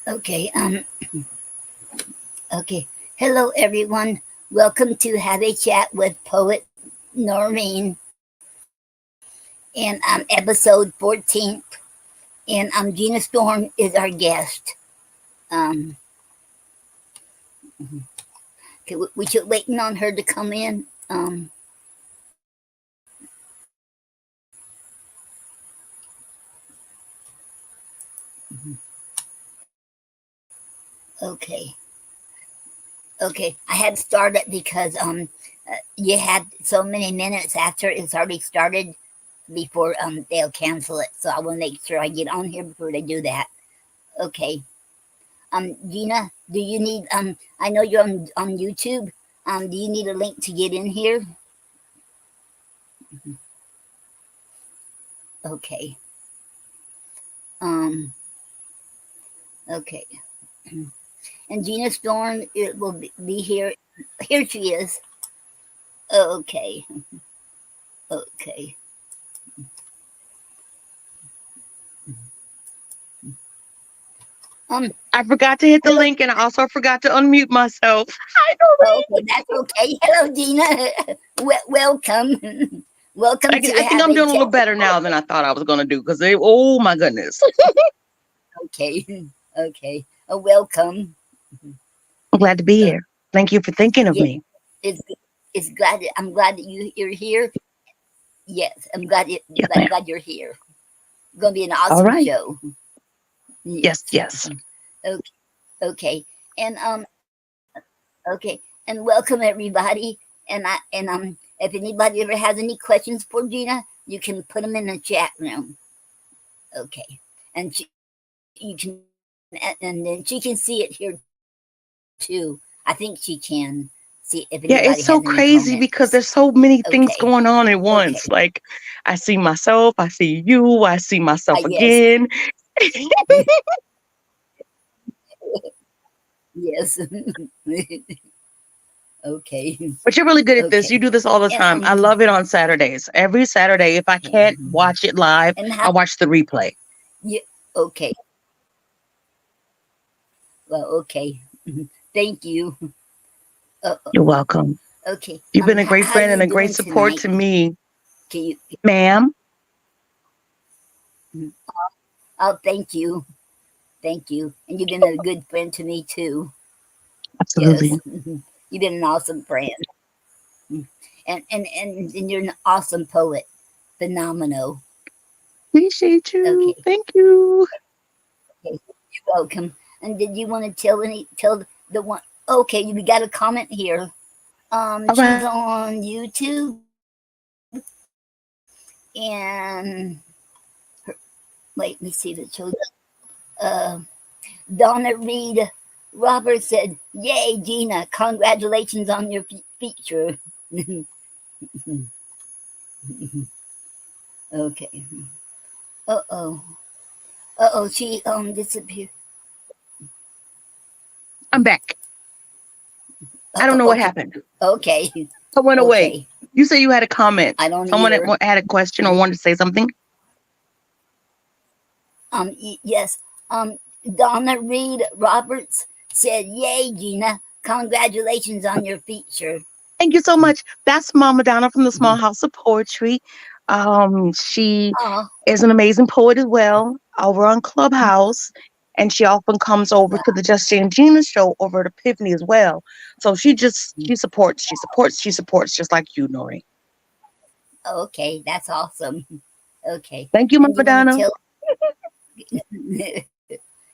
Okay, okay. Hello, everyone. Welcome to Have a Chat with Poet Noreen, and episode 14th. And Gena Storm is our guest. Um, okay, we should waiting on her to come in. Okay, okay. I had to start it because you had so many minutes after it's already started before they'll cancel it. So I want to make sure I get on here before they do that. Okay. Gena, do you need I know you're on YouTube. Do you need a link to get in here? Okay. Um okay. And Gena Storm it will be here. Here she is. Okay. Okay. I forgot to hit the link, and I also forgot to unmute myself. Hi, Noreen. Okay, that's okay. Hello, Gena. Welcome. Welcome I to think I'm doing a little better now than I thought I was going to do because oh my goodness. Okay. Okay. Welcome. I'm glad to be here. Thank you for thinking of Yeah, me. it's glad. I'm glad that you're here. Yes, I'm glad. Yes, ma'am. Glad you're here. It's gonna be an All awesome right. show. Yes, yes. Okay. Okay. And okay. And welcome everybody. And if anybody ever has any questions for Gena, you can put them in the chat room. Okay. And you can, and then she can see it here too. I think she can see if Yeah, anybody it's so has any crazy because comments. there's so many things Okay. going on at Okay. once. Like I see myself, I see you, I see myself Yes. again. Yes. Okay. But you're really good at this. Okay. You do this all the And time. I love it on Saturdays. Every Saturday, if I can't watch it live, and I how? watch the replay. Yeah. Okay. Well. Okay. Thank you. You're welcome. Okay. You've been a great How friend and you a great doing support tonight? to me, Can you? ma'am. Oh, thank you. Thank you. And you've been a good friend to me too. Yes. Absolutely. You've been an awesome friend. And you're an awesome poet. Phenomenal. Appreciate you. Okay. Thank you. Okay. You're welcome. And did you want to tell the one? Okay, we got a comment here. All She's right. on YouTube, and wait, let me see the children. Uh, Donna Reed Roberts said, "Yay, Gena! Congratulations on your feature." Okay. Uh-oh. Uh-oh, she disappeared. I'm back. I don't know what Okay. happened. Okay. I went away. Okay. You say you had a comment. I don't Someone either. had a question or wanted to say something. Yes. Donna Reed Roberts said, "Yay, Gena! Congratulations on your feature." Thank you so much. That's Mama Donna from the Small House of Poetry. She Oh, is an amazing poet as well over on Clubhouse. And she often comes over wow. to the Just Jane Gina show over at Epiphany as well. So she supports, just like you, Noreen. Okay, that's awesome. Okay. Thank you, And do Mama you want Donna. to tell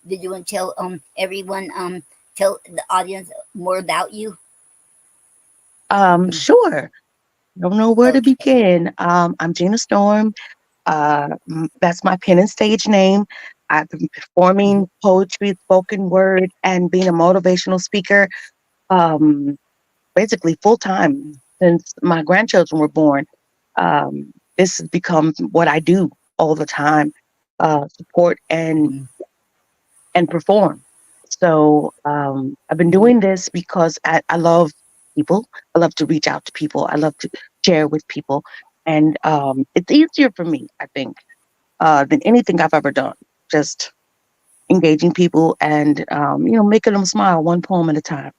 did you want to tell everyone tell the audience more about you? Sure. Don't know where to Okay. begin. I'm Gena Storm. That's my pen and stage name. I've been performing poetry, spoken word, and being a motivational speaker um, basically full time since my grandchildren were born. This has become what I do all the time, support and perform. So I've been doing this because I love people. I love to reach out to people. I love to share with people. And it's easier for me, I think, than anything I've ever done. Just engaging people and making them smile one poem at a time.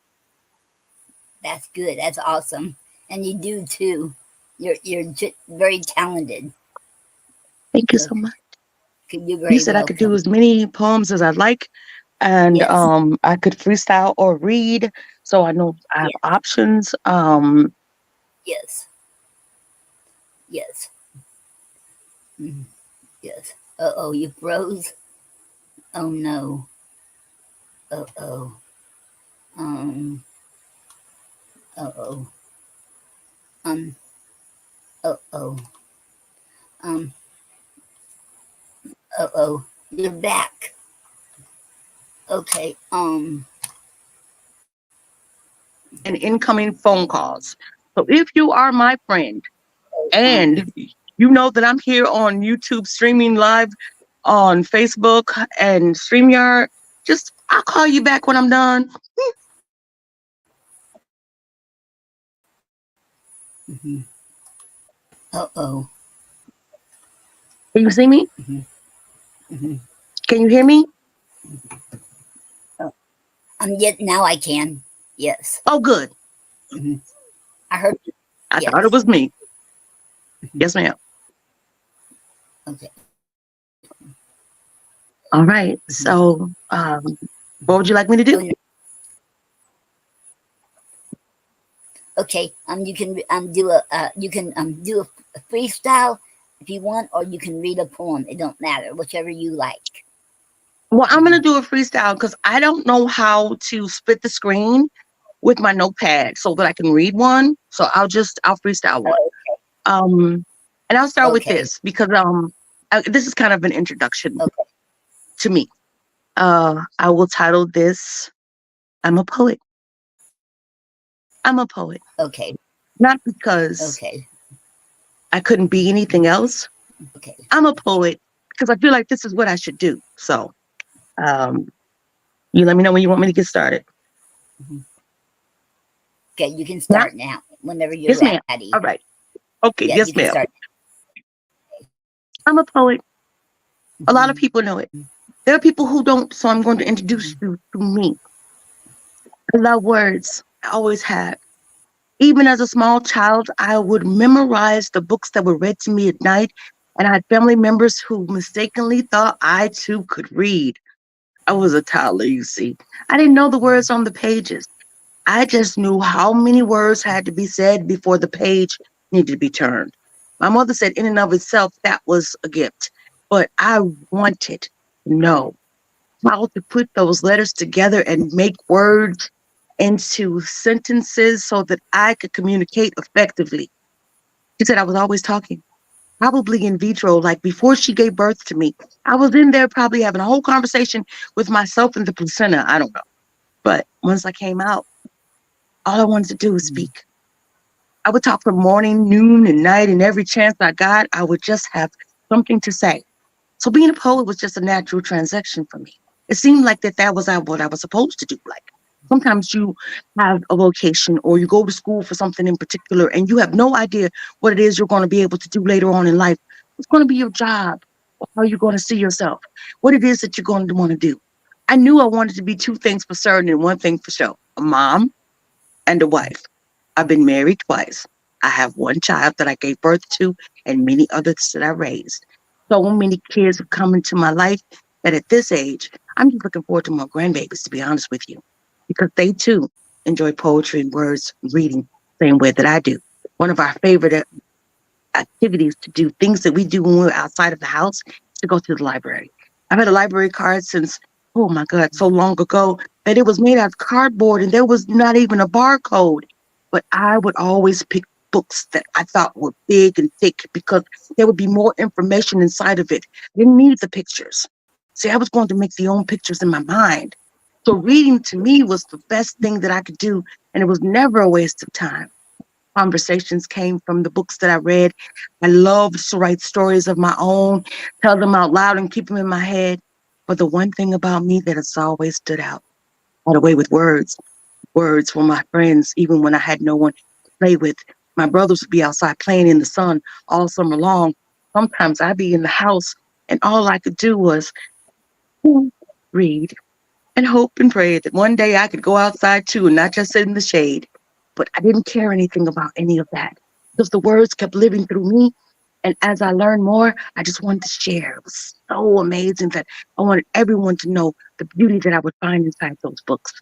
That's good. That's awesome. And you do too. You're very talented. Thank you So so much. you're You very said I could do welcome. as many poems as I'd like, and Yes. I could freestyle or read, so I know I have Yes. options. Yes. Yes. Mhm. Yes. Oh, you froze. Oh no. Oh. Um. Oh. Um. Oh. Um. Oh. You're back. Okay. And incoming phone calls. So if you are my friend Um. and you know that I'm here on YouTube streaming live on Facebook and StreamYard, just I'll call you back when I'm done. Mhm. Oh. Can you see me? Mhm. Mhm. Can you hear me? Oh. Yet now I can. Yes. Oh, good. Mhm. I heard. I thought it Yes. was me. Mhm. Yes, ma'am. Okay. All right. Mhm. So, what would you like me to Oh do? no. Okay. You can do a freestyle if you want, or you can read a poem. It don't matter, whichever you like. Well, I'm Mhm. gonna do a freestyle because I don't know how to split the screen with my notepad so that I can read one. So I'll freestyle one. Oh, Um, and I'll start with okay. this because this is kind of an introduction Okay. to me. I will title this "I'm a Poet." I'm a poet, Okay. not because Okay. I couldn't be anything else. Okay. I'm a poet because I feel like this is what I should do. So, um, you let me know when you want me to get started. Mhm. Okay. You can Yeah. start now. Whenever you're Yes, ma'am. ready. All right. Okay. Yeah, you Yes, can ma'am. start. I'm a poet. A lot of Mhm. people know it. There are people who don't, so I'm going to introduce you to me. I love words. I always have. Even as a small child, I would memorize the books that were read to me at night, and I had family members who mistakenly thought I too could read. I was a toddler, you see. I didn't know the words on the pages. I just knew how many words had to be said before the page needed to be turned. My mother said, in and of itself, that was a gift. But I wanted to know how to put those letters together and make words into sentences so that I could communicate effectively. She said I was always talking, probably in vitro, like before she gave birth to me. I was in there probably having a whole conversation with myself and the placenta. I don't know. But once I came out, all I wanted to do was Mhm. speak. I would talk from morning, noon, and night, and every chance I got, I would just have something to say. So being a poet was just a natural transaction for me. It seemed like that was what I was supposed to do. Like sometimes you have a vocation or you go to school for something in particular and you have no idea what it is you're going to be able to do later on in life. What's going to be your job? Or how you're going to see yourself? What it is that you're going to want to do. I knew I wanted to be two things for certain and one thing for sure: a mom and a wife. I've been married twice. I have one child that I gave birth to and many others that I raised. So many kids have come into my life that at this age, I'm just looking forward to more grandbabies, to be honest with you, because they too enjoy poetry and words, and reading, same way that I do. One of our favorite activities to do, things that we do when we're outside of the house, to go to the library. I've had a library card since, oh my God, so long ago that it was made out of cardboard and there was not even a barcode. But I would always pick books that I thought were big and thick because there would be more information inside of it. I didn't need the pictures. See, I was going to make the own pictures in my mind. So reading to me was the best thing that I could do, and it was never a waste of time. Conversations came from the books that I read. I loved to write stories of my own, tell them out loud and keep them in my head. But the one thing about me that has always stood out, I had a way with words. Words were my friends, even when I had no one to play with. My brothers would be outside playing in the sun all summer long. Sometimes I'd be in the house, and all I could do was read and hope and pray that one day I could go outside too and not just sit in the shade. But I didn't care anything about any of that because the words kept living through me. And as I learned more, I just wanted to share. It was so amazing that I wanted everyone to know the beauty that I would find inside those books.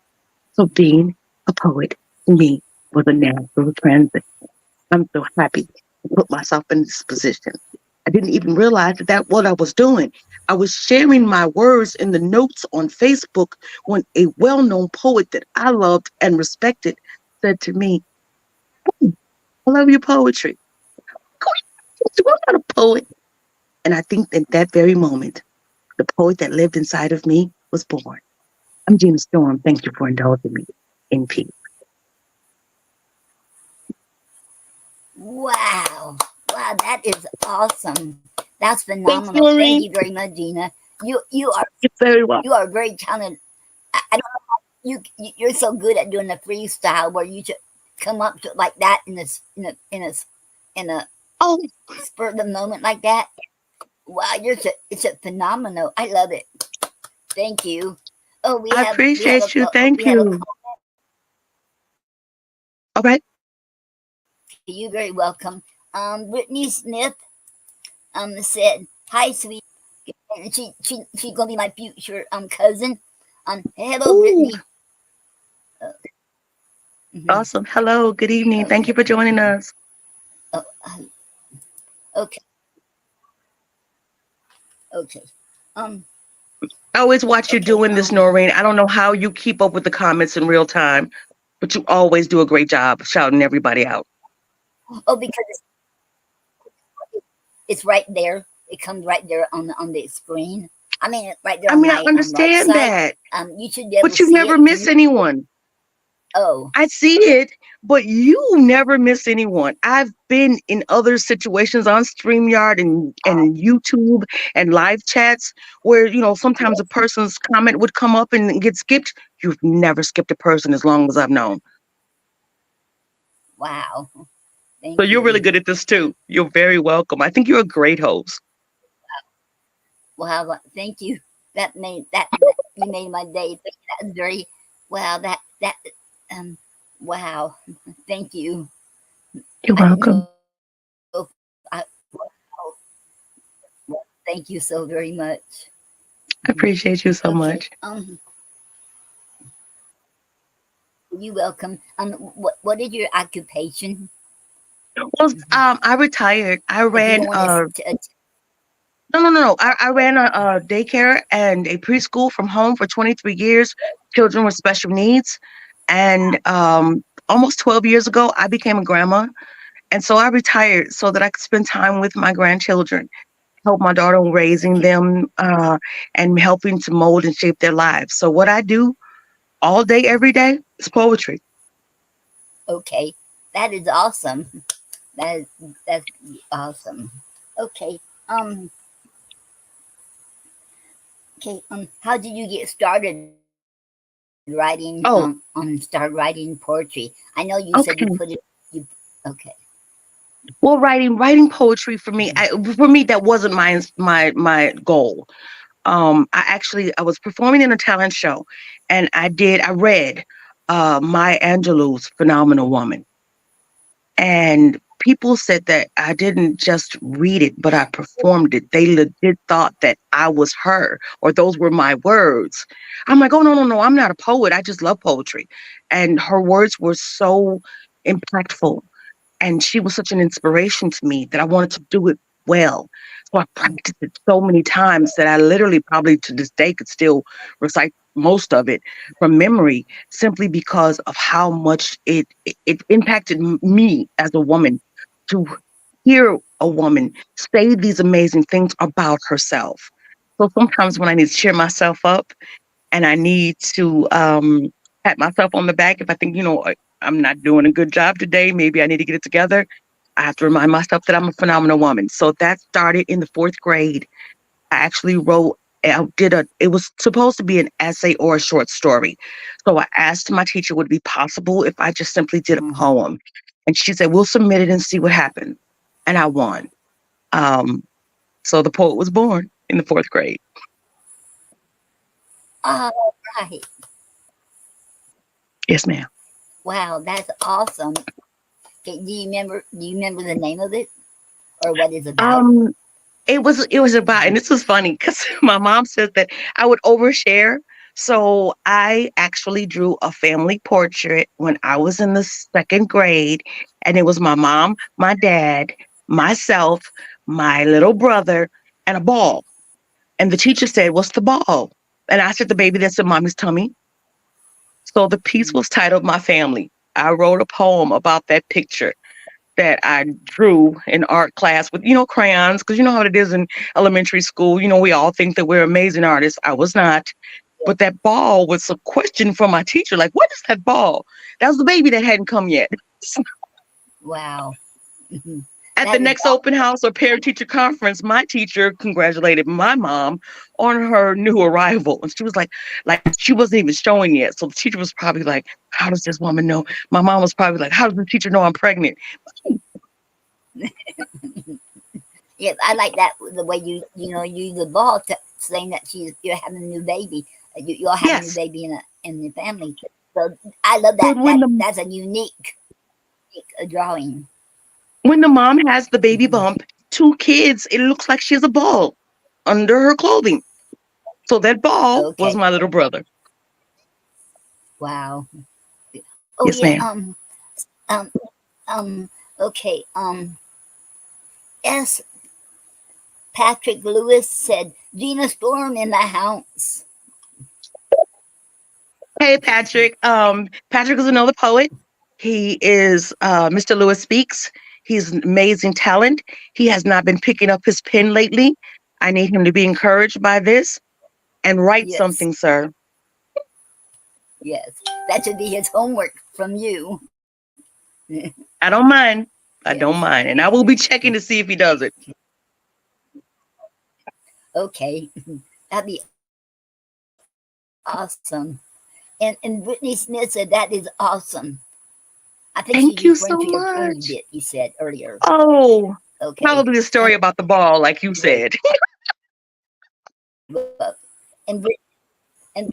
So being a poet to me was a natural transition. I'm so happy to put myself in this position. I didn't even realize that that's what I was doing. I was sharing my words in the notes on Facebook when a well-known poet that I loved and respected said to me, "Hey, I love your poetry." I'm not a poet. And I think that that very moment, the poet that lived inside of me was born. I'm Gena Storm. Thank you for indulging me in peace. Wow. Wow, that is awesome. That's Thanks, phenomenal. Thank you Noreen. very much, Gina. You are You're very well. you are very talented. I don't know how you're so good at doing the freestyle where you just come up to like that in a Oh, spur of the moment like that. Wow, it's a phenomenal. I love it. Thank you. Oh, I appreciate you. Thank we have a you. All right. you're very welcome. Brittany Smith said hi, sweet. And she's gonna be my future cousin. Hello, Ooh, Brittany. Uh, mhm. awesome. Hello. Good evening. Thank you Okay. for joining us. Uh, okay. Okay. Um. I always watch you Okay. doing this, Noreen. I don't know how you keep up with the comments in real time, but you always do a great job shouting everybody out. Oh, because it's right there. It comes right there on the screen. I mean, right there I on mean, I my right understand side. that, You should be able to but you see never it. Can miss you? anyone. Oh, I see it, but you never miss anyone. I've been in other situations on StreamYard and YouTube and live chats where, sometimes a person's comment would come up and get skipped. You've never skipped a person as long as I've known. wow. So Thank you're really you. good at this too. You're very welcome. I think you're a great host. Wow. Thank you. That you made my day. That's very wow. That um. Wow. Thank you. You're I don't know welcome. if I. Well, thank you so very much. I appreciate you so Okay. much. You welcome. What is your occupation? Well, I retired. I If you ran don't want to, no. I ran a daycare and a preschool from home for 23 years, children with special needs. And almost 12 years ago, I became a grandma. And so I retired so that I could spend time with my grandchildren, help my daughter in raising okay, them, and helping to mold and shape their lives. So what I do all day, every day is poetry. okay, that is awesome. That is that's awesome. Okay. Um. Okay. How did you get started Oh, start writing poetry? I know you said you okay. put it. You okay. Well, writing poetry for me, that wasn't my goal. I was performing in a talent show, and I read Maya Angelou's Phenomenal Woman, and people said that I didn't just read it, but I performed it. They legit thought that I was her or those were my words. I'm like, oh, no, I'm not a poet. I just love poetry. And her words were so impactful, and she was such an inspiration to me that I wanted to do it well. So I practiced it so many times that I literally probably to this day could still recite most of it from memory simply because of how much it impacted me as a woman to hear a woman say these amazing things about herself. So sometimes when I need to cheer myself up and I need to pat myself on the back if I think, I'm not doing a good job today, maybe I need to get it together. I have to remind myself that I'm a phenomenal woman. So that started in the fourth grade. I actually wrote It was supposed to be an essay or a short story. So I asked my teacher, would it be possible if I just simply did a Mhm. poem? And she said, we'll submit it and see what happens. And I won. Um, so the poet was born in the fourth grade. Oh, right. Yes, ma'am. Wow, that's awesome. Okay, do you remember the name of it or what it's about? Um, it was about, and this was funny because my mom says that I would overshare. So I actually drew a family portrait when I was in the second grade, and it was my mom, my dad, myself, my little brother, and a ball. And the teacher said, "What's the ball?" And I said, "The baby that's in mommy's tummy." So the piece was titled "My Family." I wrote a poem about that picture that I drew in art class with, crayons, because you know how it is in elementary school. We all think that we're amazing artists. I was not. But that ball was a question from my teacher, like, what is that ball? That was the baby that hadn't come yet. Wow. Mhm. At the That is next open house or parent teacher conference, my teacher congratulated my mom on her new arrival. And she was like she wasn't even showing yet. So the teacher was probably like, how does this woman know? My mom was probably like, how does the teacher know I'm pregnant? yes, I like that the way you use the ball to saying that you're having a new baby. You all have a new Yes. baby in the family. So I love that. But That's a unique drawing. when the mom has the baby Mhm. bump, two kids, it looks like she has a ball under her clothing. So that ball was Okay. my little brother. Wow. Oh Yes, yeah. ma'am. Um. Okay. S. Patrick Lewis said, "Gena Storm in the house." Hey, Patrick. Patrick is another poet. He is Mr. Lewis Speaks. He's an amazing talent. He has not been picking up his pen lately. I need him to be encouraged by this and write Yes. something, sir. Yes. That should be his homework from you. I don't mind. I Yes. don't mind. And I will be checking to see if he does it. Okay. That'd be awesome. And Brittany Smith said that is awesome. I think she's Thank referring you to your so poem much. you said earlier. Oh, Okay. probably the And story about the ball, like you said. well, and Brit and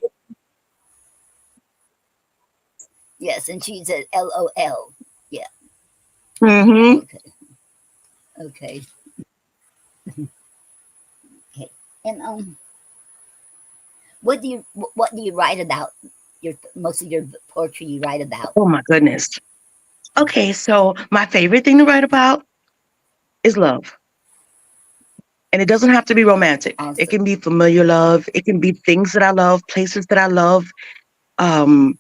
yes, and she said LOL. Yeah. Hmm. Okay. Okay. Okay. And what do you write about? Your most of your poetry you write about. Oh my goodness. Okay, so my favorite thing to write about is love. And it doesn't have to be romantic. Awesome. It can be familiar love. It can be things that I love, places that I love, um,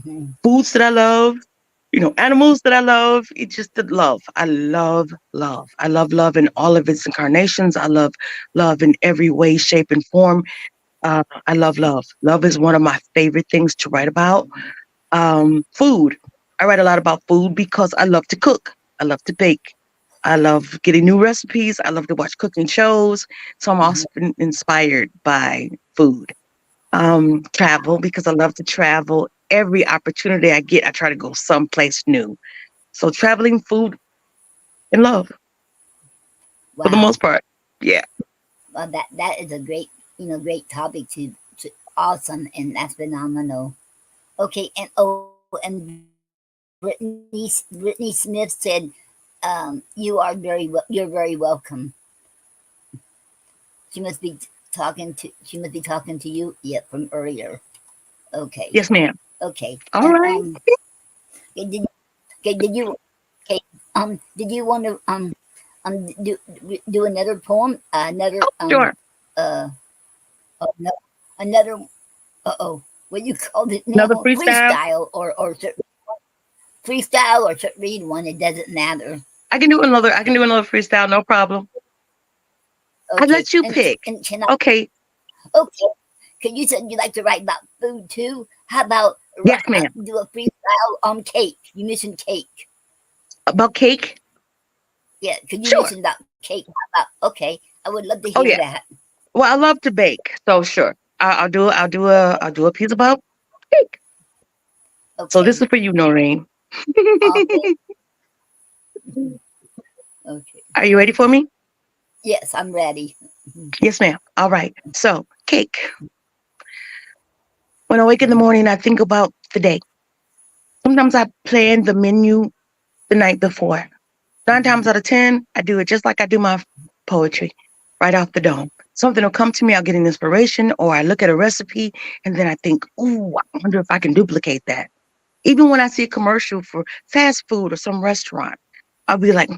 Mhm. foods that I love, animals that I love. It's just the love. I love love. I love love in all of its incarnations. I love love in every way, shape, and form. I love love. Love is one of my favorite things to write about. Food. I write a lot about food because I love to cook. I love to bake. I love getting new recipes. I love to watch cooking shows. So I'm Mhm. also inspired by food. Travel because I love to travel. Every opportunity I get, I try to go someplace new. So traveling, food, and love for the Wow. most part. Yeah. Well, that is a great topic to awesome, and that's phenomenal. Okay, and Brittany Smith said, you are you're very welcome. She must be talking to you yet from earlier. Okay, Yes, ma'am. okay, All and right. okay, did you okay did you want to do another poem, another Sure. uh oh, no, another what you called it Another now, freestyle. freestyle freestyle or read one, it doesn't matter. I can do another freestyle, no problem. I Okay, let you pick. and can I Okay. okay, because you said you like to write about food too. How about Yes, ma'am. do a freestyle on cake? You mentioned cake. About cake? Yeah, because you Sure. mentioned about cake. How about okay? I would love to Oh hear yeah. that. Well, I love to bake, so sure. I'll do a piece about cake. So this Okay. is for you, Noreen. Okay. Okay. Are you ready for me? Yes, I'm ready. Mhm. Yes, ma'am. All right. So, cake. When I wake in the morning, I think about the day. Sometimes I plan the menu the night before. Nine times out of 10, I do it just like I do my poetry, right off the dome. Something will come to me, I'll get an inspiration, or I look at a recipe and then I think, ooh, I wonder if I can duplicate that. Even when I see a commercial for fast food or some restaurant, I'll be like,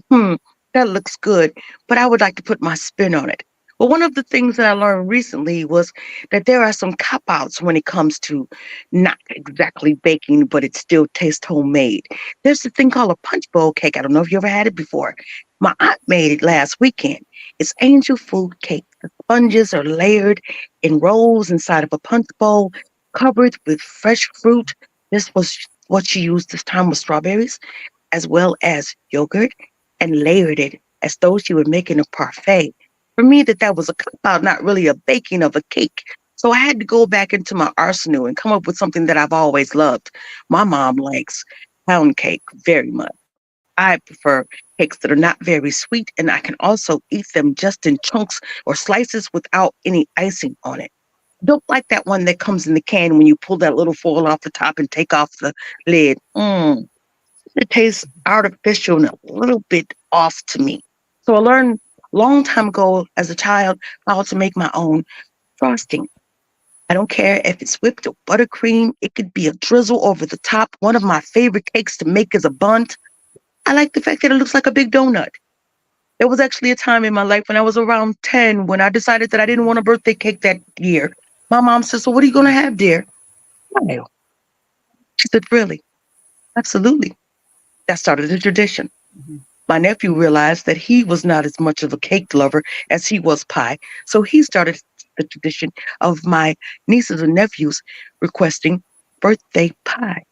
that looks good, but I would like to put my spin on it. Well, one of the things that I learned recently was that there are some cop outs when it comes to not exactly baking, but it still tastes homemade. There's a thing called a punch bowl cake. I don't know if you ever had it before. My aunt made it last weekend. It's angel food cake. The sponges are layered in rolls inside of a punch bowl, covered with fresh fruit. This was what she used this time with strawberries as well as yogurt and layered it as though she were making a parfait. For me, that was a cop out, not really a baking of a cake. So I had to go back into my arsenal and come up with something that I've always loved. My mom likes pound cake very much. I prefer cakes that are not very sweet, and I can also eat them just in chunks or slices without any icing on it. Don't like that one that comes in the can when you pull that little foil off the top and take off the lid. It tastes artificial and a little bit off to me. So I learned a long time ago as a child how to make my own frosting. I don't care if it's whipped or buttercream. It could be a drizzle over the top. One of my favorite cakes to make is a bunt. I like the fact that it looks like a big donut. There was actually a time in my life when I was around 10 when I decided that I didn't want a birthday cake that year. My mom said, "So what are you going to have, dear?" Well, she said, "Really?" Absolutely. That started a tradition. Mhm. My nephew realized that he was not as much of a cake lover as he was pie, so he started the tradition of my nieces and nephews requesting birthday pie.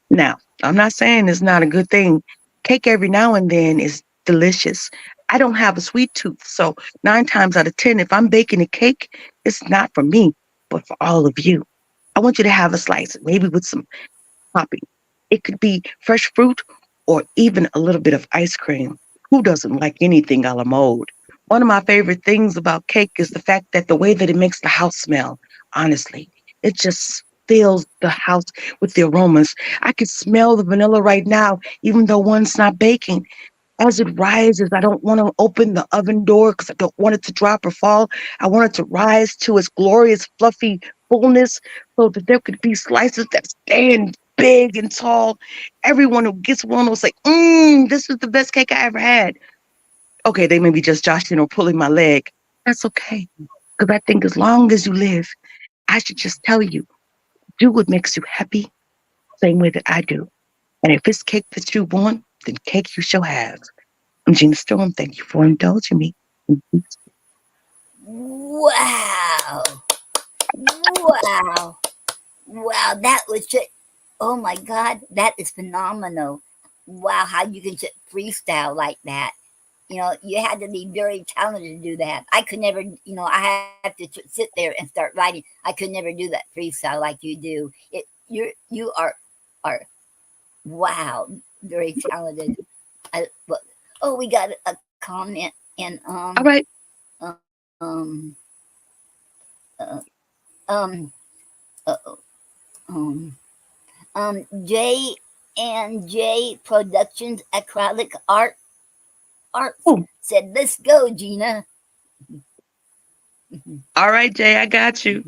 Now, I'm not saying it's not a good thing. Cake every now and then is delicious. I don't have a sweet tooth, so 9 times out of 10, if I'm baking a cake, it's not for me, but for all of you. I want you to have a slice, maybe with some topping. It could be fresh fruit or even a little bit of ice cream. Who doesn't like anything a la mode? One of my favorite things about cake is the fact that the way that it makes the house smell, honestly, it just fills the house with the aromas. I could smell the vanilla right now, even though one's not baking. As it rises, I don't want to open the oven door because I don't want it to drop or fall. I want it to rise to its glorious, fluffy fullness so that there could be slices that stand big and tall. Everyone who gets one will say, this is the best cake I ever had. Okay, they may be just joshing or pulling my leg. That's okay. Because I think as long as you live, I should just tell you, do what makes you happy, same way that I do. And if it's cake that you want, then cake you shall have. I'm Gena Storm. Thank you for indulging me. Wow. Wow. Wow. That was just, oh my God. That is phenomenal. Wow. How you can just freestyle like that. You had to be very talented to do that. I could never, I have to sit there and start writing. I could never do that freestyle like you do. You are wow, very talented. I, but, oh, we got a comment and All right. um uh, um uh, um J and J Productions acrylic arts Oh, said, "Let's go, Gina." all right, Jay, I got you.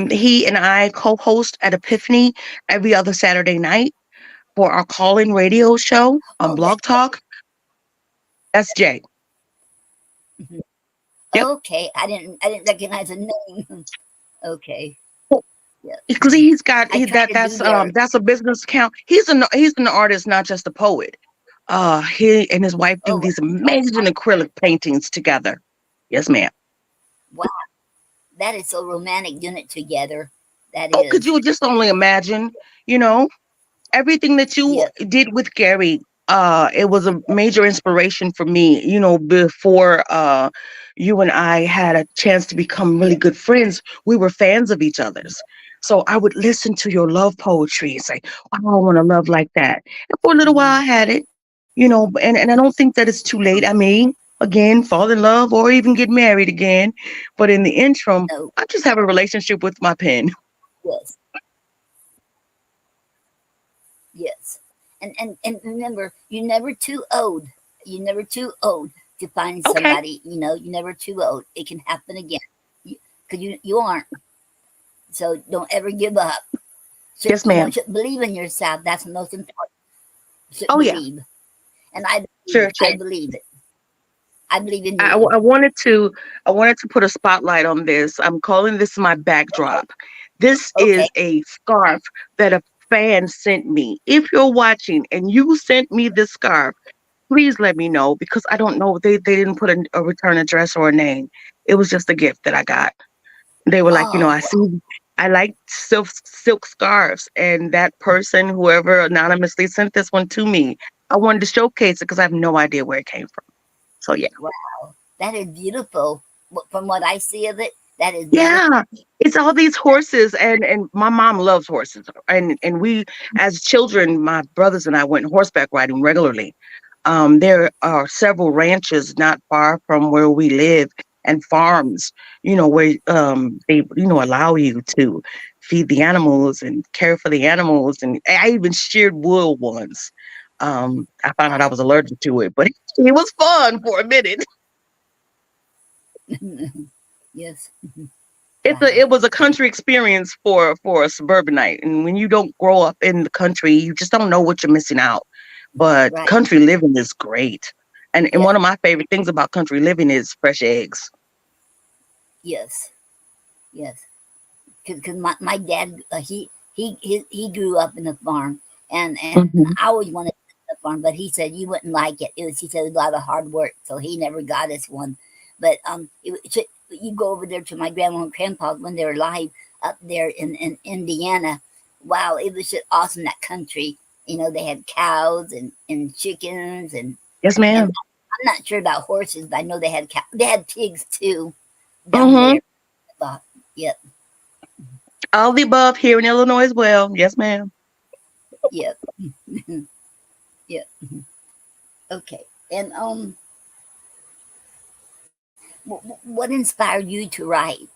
He and I co-host at Epiphany every other Saturday night for our call-in radio show on Oh, that. Blog Talk. That's Jay. Yep. Okay, I didn't recognize a name. Okay, yeah. Because he's got I try to do their. that's a business account. He's an artist, not just a poet. He and his wife do Oh, these amazing acrylic paintings together. Yes, ma'am. wow, that is so romantic doing it together. That Oh, could is. you just only imagine, you know, everything that you Yeah. did with Gary? it was a major inspiration for me, before you and I had a chance to become really good friends. We were fans of each other's. So I would listen to your love poetry and say, "Wow, I want to love like that." And for a little while I had it, and I don't think that it's too late. I mean, again, fall in love or even get married again. But in the interim, No. I just have a relationship with my pen. Yes. Yes. And remember, you're never too old. You're never too old to find Okay. somebody. You're never too old. It can happen again. Because you aren't. So don't ever give up. Should, Yes, ma'am. should believe in yourself. That's the most important. Should Oh, yeah. believe. And I believe Sure, it. sure. I believe it. I believe in I, you. I wanted to put a spotlight on this. I'm calling this my backdrop. This Okay. is a scarf that a fan sent me. If you're watching and you sent me this scarf, please let me know because I don't know. They didn't put a return address or a name. It was just a gift that I got. They were like, Oh, I see, I like silk scarves, and that person, whoever anonymously sent this one to me, I wanted to showcase it because I have no idea where it came from. So yeah. wow. That is beautiful. From what I see of it, that is beautiful. Yeah, it's all these horses, and my mom loves horses, and we, as children, my brothers and I went horseback riding regularly. There are several ranches not far from where we live and farms, where they allow you to feed the animals and care for the animals, and I even sheared wool once. I found out I was allergic to it, but it was fun for a minute. Yes. It's a Wow. it was a country experience for a suburbanite, and when you don't grow up in the country, you just don't know what you're missing out. But Right. country living is great, and Yeah. one of my favorite things about country living is fresh eggs. Yes. Yes. Because my dad, he grew up in a farm, and Hmm. I always wanted a farm, but he said you wouldn't like it. He said it was a lot of hard work, so he never got us one. But you go over there to my grandma and grandpa when they were alive up there in Indiana. Wow, it was just awesome, that country. They had cows and chickens Yes, and ma'am. I'm not sure about horses, but I know they had they had pigs too down Hmm. there. But, yep, All the above here in Illinois as well. Yes, ma'am. yep, yep. Okay. And what inspired you to write?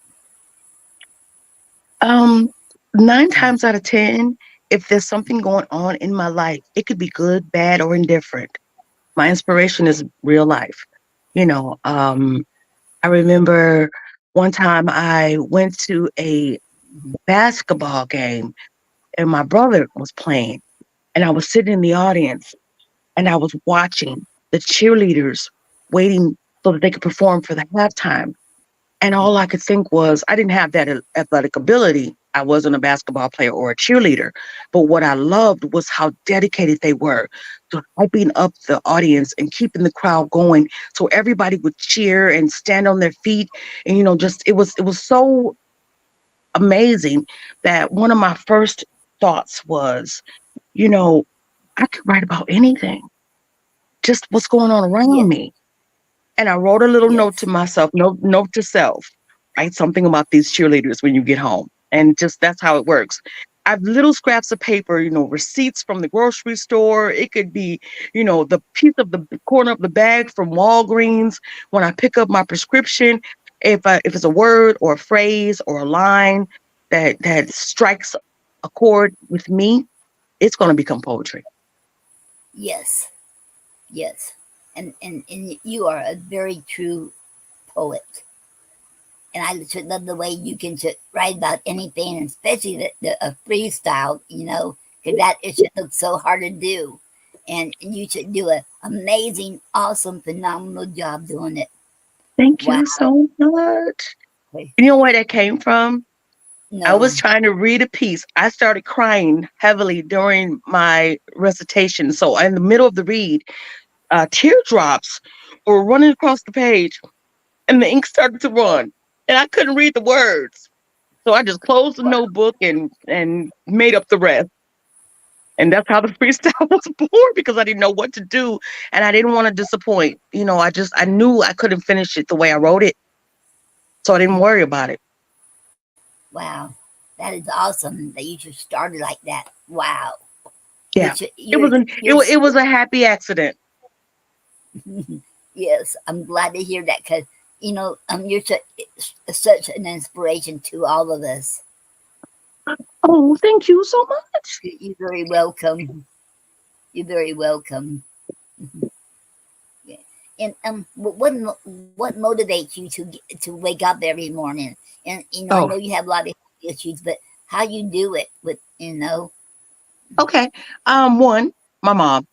Um, 9 times out of 10, if there's something going on in my life, it could be good, bad, or indifferent. My inspiration is real life. You know, um, I remember one time I went to a Mhm. basketball game and my brother was playing, and I was sitting in the audience and I was watching the cheerleaders waiting so that they could perform for the halftime. And all I could think was, I didn't have that athletic ability. I wasn't a basketball player or a cheerleader. But what I loved was how dedicated they were to hyping up the audience and keeping the crowd going. So everybody would cheer and stand on their feet. And, just it was so amazing that one of my first thoughts was, you know, I could write about anything, just what's going on around Yes, me. And I wrote a little note to yes, myself, note to self, write something about these cheerleaders when you get home. And just that's how it works. I have little scraps of paper, receipts from the grocery store. It could be, the piece of the corner of the bag from Walgreens when I pick up my prescription. If it's a word or a phrase or a line that strikes a chord with me, it's going to become poetry. yes, yes. And you are a very true poet. And I should love the way you can just write about anything, and especially the freestyle, because that it should look so hard to do. And you should do a amazing, awesome, phenomenal job doing it. Thank Wow. you so much. You know where that came from? I was No. trying to read a piece. I started crying heavily during my recitation. So in the middle of the read, teardrops were running across the page and the ink started to run. And I couldn't read the words. So I just closed the notebook and made up the rest. And that's how the freestyle was born because I didn't know what to do and I didn't want to disappoint. I knew I couldn't finish it the way I wrote it. So I didn't worry about it. Wow, that is awesome that you just started like that. Wow, Yeah. you're It was an you're it, wa- it was a happy accident. yes. I'm glad to hear that because you're such an inspiration to all of us. Oh, thank you so much. You're very welcome. You're very welcome. Yeah. And what motivates you to wake up every morning? And I know Oh, you have a lot of issues, but how you do it with. okay. One, my mom.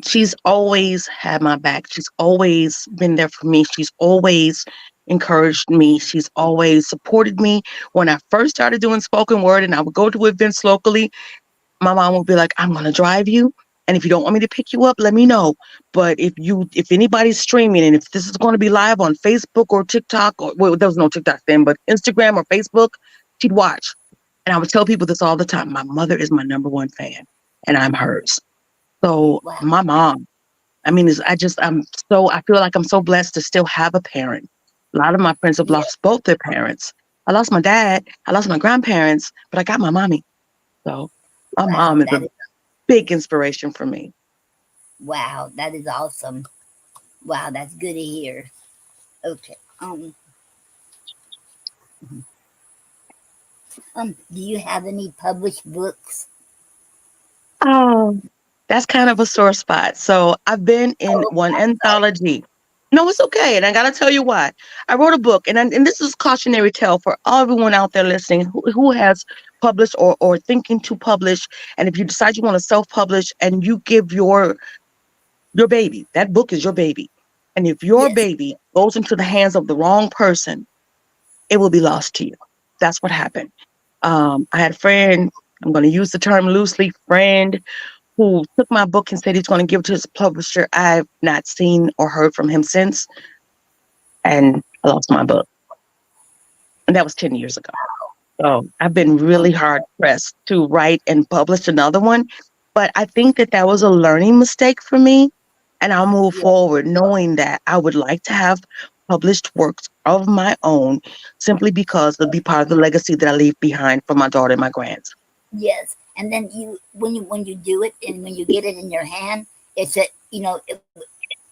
She's always had my back. She's always been there for me. She's always encouraged me. She's always supported me. When I first started doing spoken word and I would go to events locally, my mom would be like, I'm gonna drive you. And if you don't want me to pick you up, let me know. But if anybody's streaming and if this is going to be live on Facebook or TikTok, or well, there was no TikTok then, but Instagram or Facebook, she'd watch. And I would tell people this all the time. My mother is my number one fan, and I'm hers. So Wow, my mom, I mean, I feel like I'm so blessed to still have a parent. A lot of my friends have yeah, lost both their parents. I lost my dad, I lost my grandparents, but I got my mommy. So my wow, mom is a big inspiration for me. that is awesome. Wow, that's good to hear. Okay. Do you have any published books? Oh, that's kind of a sore spot. So I've been in Oh, one I'm sorry. anthology. No, it's okay. And I got to tell you why. I wrote a book, and this is cautionary tale for everyone out there listening who has published or thinking to publish. And if you decide you want to self publish and you give your baby, that book is your baby. And if your Yes, baby goes into the hands of the wrong person, it will be lost to you. That's what happened. I had a friend, I'm going to use the term loosely, friend who took my book and said he's going to give it to his publisher. I've not seen or heard from him since, and I lost my book. And that was 10 years ago. So I've been um, really hard pressed to write and publish another one. But I think that was a learning mistake for me. And I'll move yeah, forward knowing that I would like to have published works of my own simply because it'll be part of the legacy that I leave behind for my daughter and my grands. yes. And then when you do it and when you get it in your hand, it's a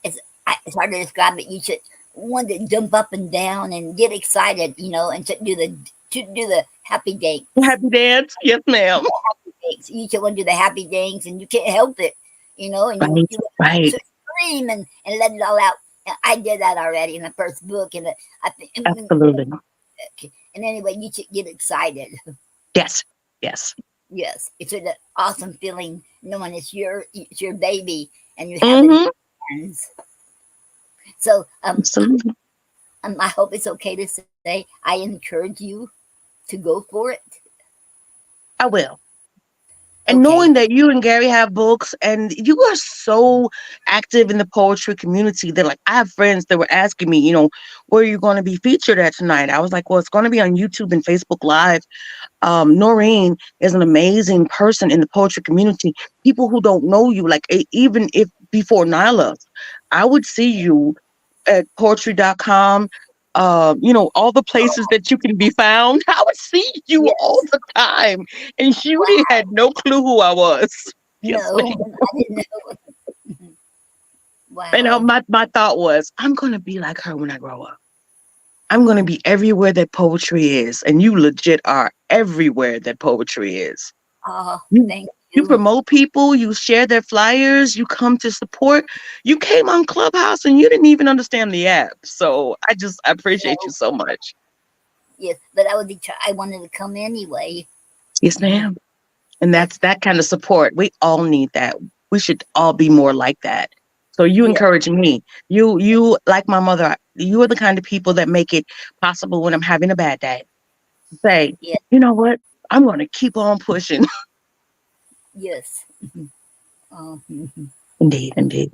it's hard to describe it. You should want to jump up and down and get excited, and to do the happy dance. Happy dance. Yes, ma'am. Dance. You should want to do the happy dance, and you can't help it, and you Right, you right. should scream and let it all out. And I did that already in the first book, and I think, Absolutely. and anyway, you should get excited. Yes, yes. Yes, it's an awesome feeling knowing it's your baby and you have it in Mm-hmm. your hands. So Absolutely. I hope it's okay to say I encourage you to go for it. I will. And Okay. knowing that you and Gary have books and you are so active in the poetry community that like I have friends that were asking me, where are you going to be featured at tonight? I was like, well, it's going to be on YouTube and Facebook Live. Noreen is an amazing person in the poetry community. People who don't know you, like even if before Nyla, I would see you at poetry.com. All the places that you can be found. I would see you all Yes. the time. And Judy Wow. had no clue who I was. Yes, No, ma'am. I didn't know. And Wow. my thought was, I'm gonna be like her when I grow up. I'm gonna be everywhere that poetry is. And you legit are everywhere that poetry is. Oh, You thank you you. promote people, you share their flyers, you come to support. You came on Clubhouse and you didn't even understand the app. So I appreciate you No, so much. yes, but I wanted to come anyway. Yes, ma'am. And Yes, that's that kind of support. We all need that. We should all be more like that. So you yes, encourage me. You like my mother. You are the kind of people that make it possible when I'm having a bad day. Say, yes, you know what? I'm going to keep on pushing. yes. Mhm. Indeed, indeed.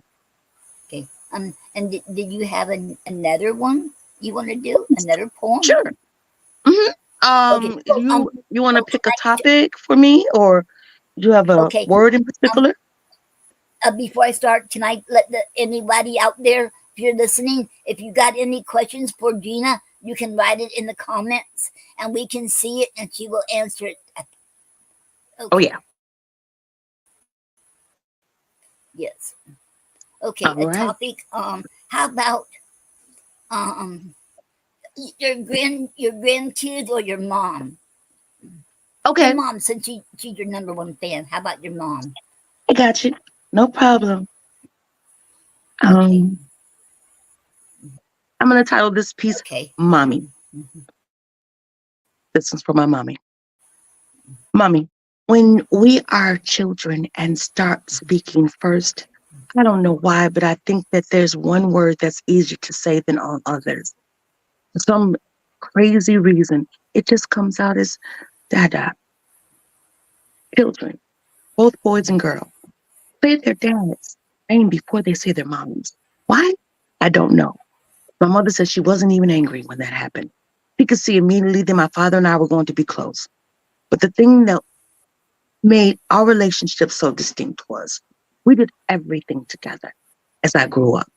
Okay. And did you have another one you want to do? Another poem? Sure. Hmm. Okay. So You want to so pick a tonight, topic for me or? Do you have a Okay. word in Um, particular? Before I start, can I let anybody out there, if you're listening, if you got any questions for Gena, you can write it in the comments and we can see it and she will answer it. Oh Okay. yeah. Yes. Okay. All A right. topic. How about um your grandkids or your mom? Your Okay, mom, since she's your number one fan. How about your mom? I got you. No problem. Okay. Um, I'm gonna title this piece Okay. "Mommy." This is for my mommy. Mommy, when we are children and start speaking first, I don't know why, but I think that there's one word that's easier to say than all others. For some crazy reason, it just comes out as dada. Children, both boys and girls, say their dads' name before they say their moms. Why? I don't know. My mother said she wasn't even angry when that happened. She could see immediately that my father and I were going to be close. But the thing that made our relationship so distinct was we did everything together as I grew up.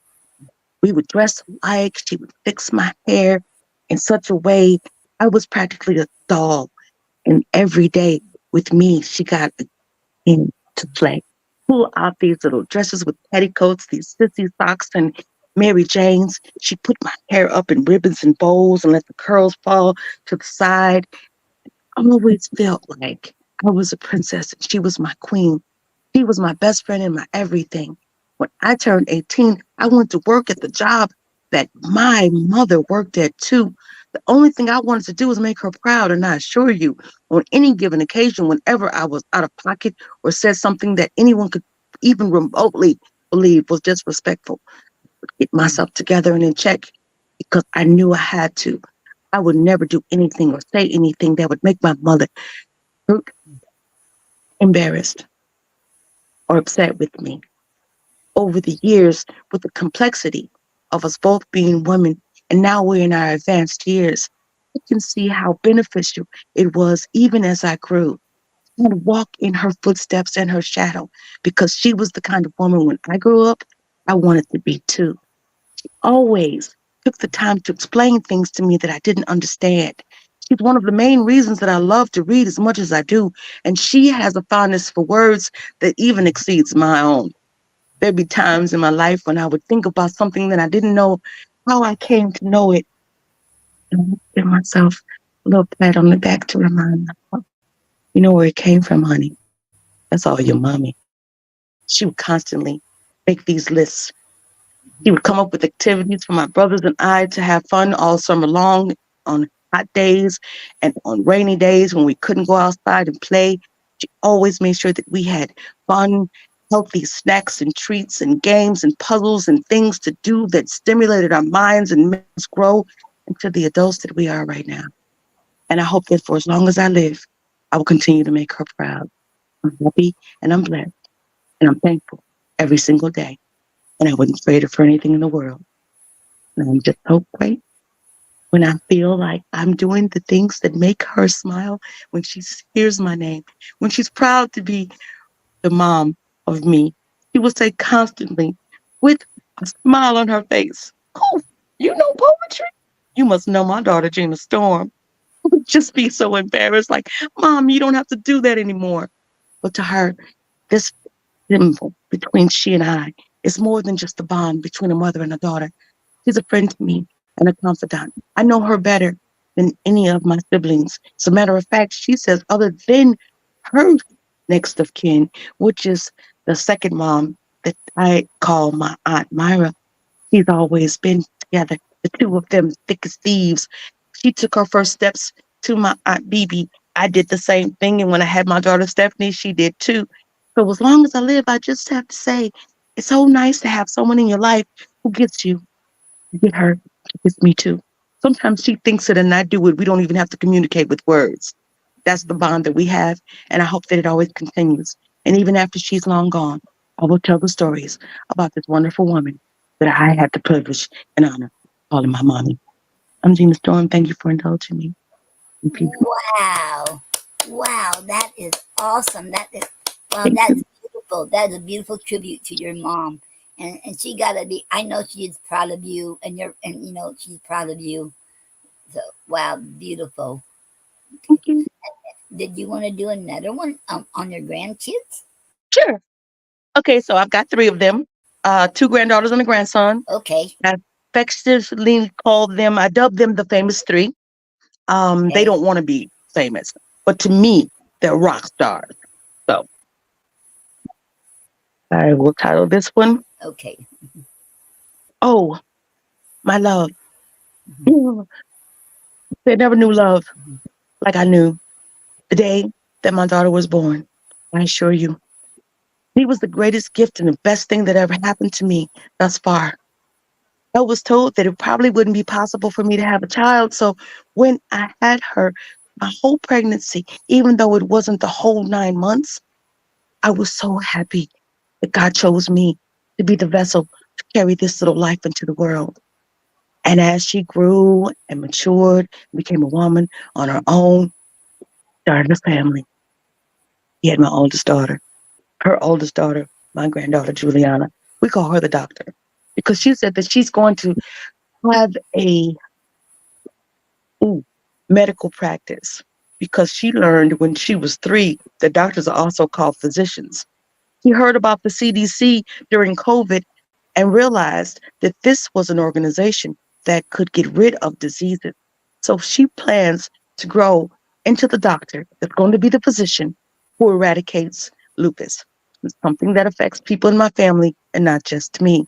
We would dress alike. She would fix my hair in such a way I was practically a doll. And every day with me, she got in to play. Pull out these little dresses with petticoats, these sissy socks and Mary Janes. She put my hair up in ribbons and bows and let the curls fall to the side. I always felt like I was a princess and she was my queen. She was my best friend and my everything. When I turned 18, I went to work at the job that my mother worked at too. The only thing I wanted to do was make her proud. And I assure you, on any given occasion, whenever I was out of pocket or said something that anyone could even remotely believe was disrespectful, get myself together and in check because I knew I had to. I would never do anything or say anything that would make my mother hurt, embarrassed, or upset with me. Over the years, with the complexity of us both being women, and now we're in our advanced years, I can see how beneficial it was even as I grew. And walk in her footsteps and her shadow because she was the kind of woman when I grew up, I wanted to be too. Always took the time to explain things to me that I didn't understand. She's one of the main reasons that I love to read as much as I do, and she has a fondness for words that even exceeds my own. There'd be times in my life when I would think about something that I didn't know how I came to know it, and I would give myself a little pat on the back to remind myself, you know where it came from, honey. That's all your mommy. She would constantly make these lists. He would come up with activities for my brothers and I to have fun all summer long on hot days and on rainy days when we couldn't go outside and play. She always made sure that we had fun, healthy snacks and treats and games and puzzles and things to do that stimulated our minds and made us grow into the adults that we are right now. And I hope that for as long as I live, I will continue to make her proud. I'm happy and I'm blessed and I'm thankful every single day. And I wouldn't trade her for anything in the world. And I'm just so grateful when I feel like I'm doing the things that make her smile when she hears my name, when she's proud to be the mom of me. She will say constantly, with a smile on her face, "Oh, you know poetry? You must know my daughter, Gena Storm." I would just be so embarrassed, like, "Mom, you don't have to do that anymore." But to her, this symbol between she and I is more than just a bond between a mother and a daughter. She's a friend to me and a confidant. I know her better than any of my siblings. As a matter of fact, she says, other than her next of kin, which is the second mom that I call my Aunt Myra, she's always been together. The two of them, thick as thieves. She took her first steps to my Aunt Bibi. I did the same thing. And when I had my daughter Stephanie, she did too. So as long as I live, I just have to say, it's so nice to have someone in your life who gets you, get her, with me too. Sometimes she thinks it and I do it. We don't even have to communicate with words. That's the bond that we have, and I hope that it always continues. And even after she's long gone, I will tell the stories about this wonderful woman that I had the privilege and honor of calling my mommy. I'm Gena Storm. Thank you for indulging me. Wow. Wow, that is awesome. That is Well, that's beautiful. That's a beautiful tribute to your mom, and she gotta be. I know she's proud of you, and you know she's proud of you. So wow, beautiful. Thank you. Did you want to do another one on your grandkids? Sure. Okay, so I've got three of them. Two granddaughters and a grandson. Okay, I affectionately call them, I dub them the famous three. They okay, don't want to be famous, but to me, they're rock stars. So I will title this one, okay. Oh, My Love. Mhm, They never knew love mhm. like I knew the day that my daughter was born. I assure you, he was the greatest gift and the best thing that ever happened to me thus far. I was told that it probably wouldn't be possible for me to have a child. So when I had her, my whole pregnancy, even though it wasn't the whole 9 months, I was so happy that God chose me to be the vessel to carry this little life into the world. And as she grew and matured, became a woman on her own, started a family, he had my oldest daughter. Her oldest daughter, my granddaughter, Juliana, we call her the doctor because she said that she's going to have a ooh, medical practice because she learned when she was 3 that doctors are also called physicians. He heard about the CDC during COVID and realized that this was an organization that could get rid of diseases. So she plans to grow into the doctor that's going to be the physician who eradicates lupus. It's something that affects people in my family and not just me.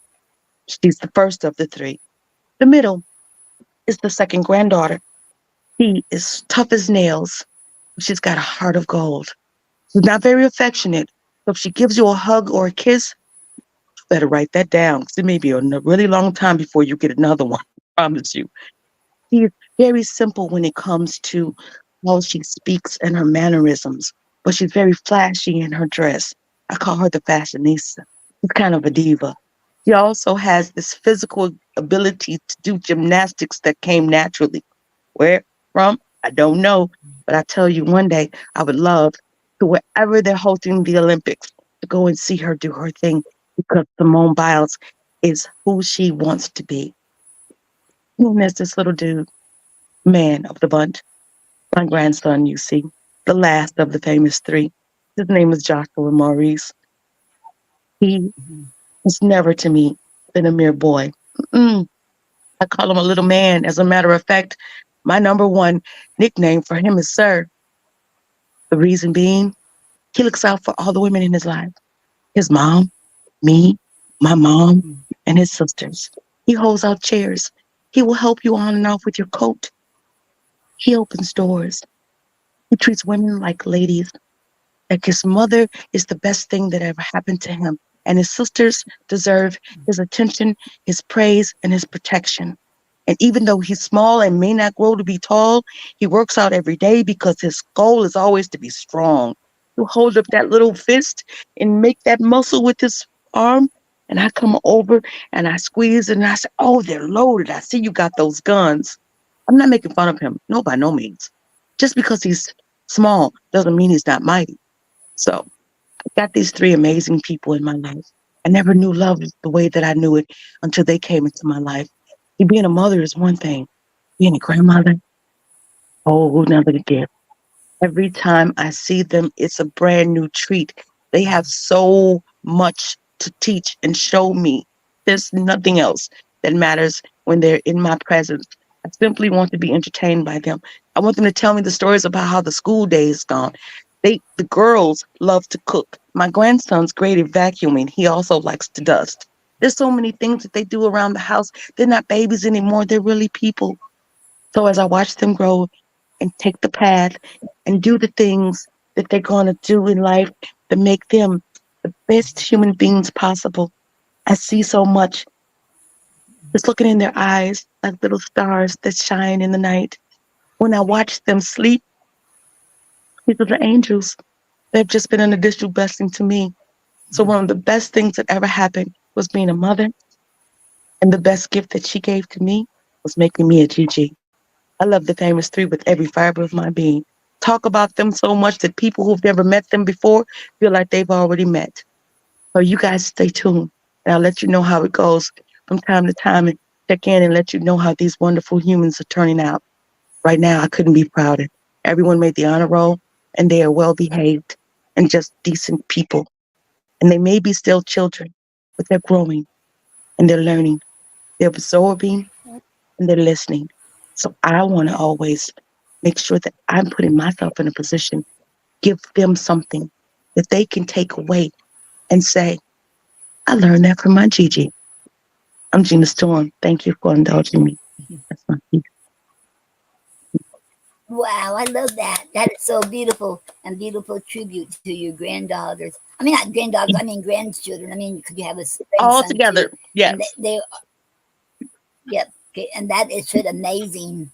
She's the first of the three. The middle is the second granddaughter. She is tough as nails. She's got a heart of gold. She's not very affectionate. So if she gives you a hug or a kiss, better write that down because it may be a really long time before you get another one. I promise you. She is very simple when it comes to how she speaks and her mannerisms, but she's very flashy in her dress. I call her the fashionista. She's kind of a diva. She also has this physical ability to do gymnastics that came naturally. Where from? I don't know. But I tell you, one day I would love to wherever they're hosting the Olympics to go and see her do her thing because Simone Biles is who she wants to be. And there's this little dude, man of the bunch, my grandson, you see, the last of the famous three. His name is Joshua Maurice. He Mhm. was never to me been a mere boy. Mm-mm. I call him a little man. As a matter of fact, my number one nickname for him is Sir. The reason being, he looks out for all the women in his life. His mom, me, my mom, Mhm. and his sisters. He holds out chairs. He will help you on and off with your coat. He opens doors. He treats women like ladies. Like his mother is the best thing that ever happened to him. And his sisters deserve his attention, his praise, and his protection. And even though he's small and may not grow to be tall, he works out every day because his goal is always to be strong. He'll hold up that little fist and make that muscle with his arm. And I come over and I squeeze it and I say, Oh, they're loaded. I see you got those guns. I'm not making fun of him. No, by no means. Just because he's small doesn't mean he's not mighty. So I got these three amazing people in my life. I never knew love the way that I knew it until they came into my life. Being a mother is one thing. Being a grandmother, oh, another gift. Every time I see them, it's a brand new treat. They have so much to teach and show me. There's nothing else that matters when they're in my presence. I simply want to be entertained by them. I want them to tell me the stories about how the school day is gone. The girls love to cook. My grandson's great at vacuuming. He also likes to dust. There's so many things that they do around the house. They're not babies anymore. They're really people. So as I watch them grow and take the path and do the things that they're going to do in life to make them the best human beings possible, I see so much. Just looking in their eyes like little stars that shine in the night. When I watch them sleep, these are the angels. They've just been an additional blessing to me. So one of the best things that ever happened was being a mother, and the best gift that she gave to me was making me a Gigi. I love the famous three with every fiber of my being. talk about them so much that people who've never met them before feel like they've already met. So you guys stay tuned. And I'll let you know how it goes from time to time and check in and let you know how these wonderful humans are turning out. Right now, I couldn't be prouder. Everyone made the honor roll and they are well behaved and just decent people. And they may be still children, but they're growing and they're learning. They're absorbing and they're listening. So I want to always make sure that I'm putting myself in a position, give them something that they can take away and say, I learned that from my Gigi. I'm Gena Storm. Thank you for indulging me. That's my piece. Wow, I love that. That is so beautiful and beautiful tribute to your granddaughters. I mean, not granddaughters. I mean grandchildren. I mean, because you have a All grandson too, together. and Yes, they yep. Okay, and that is shit amazing.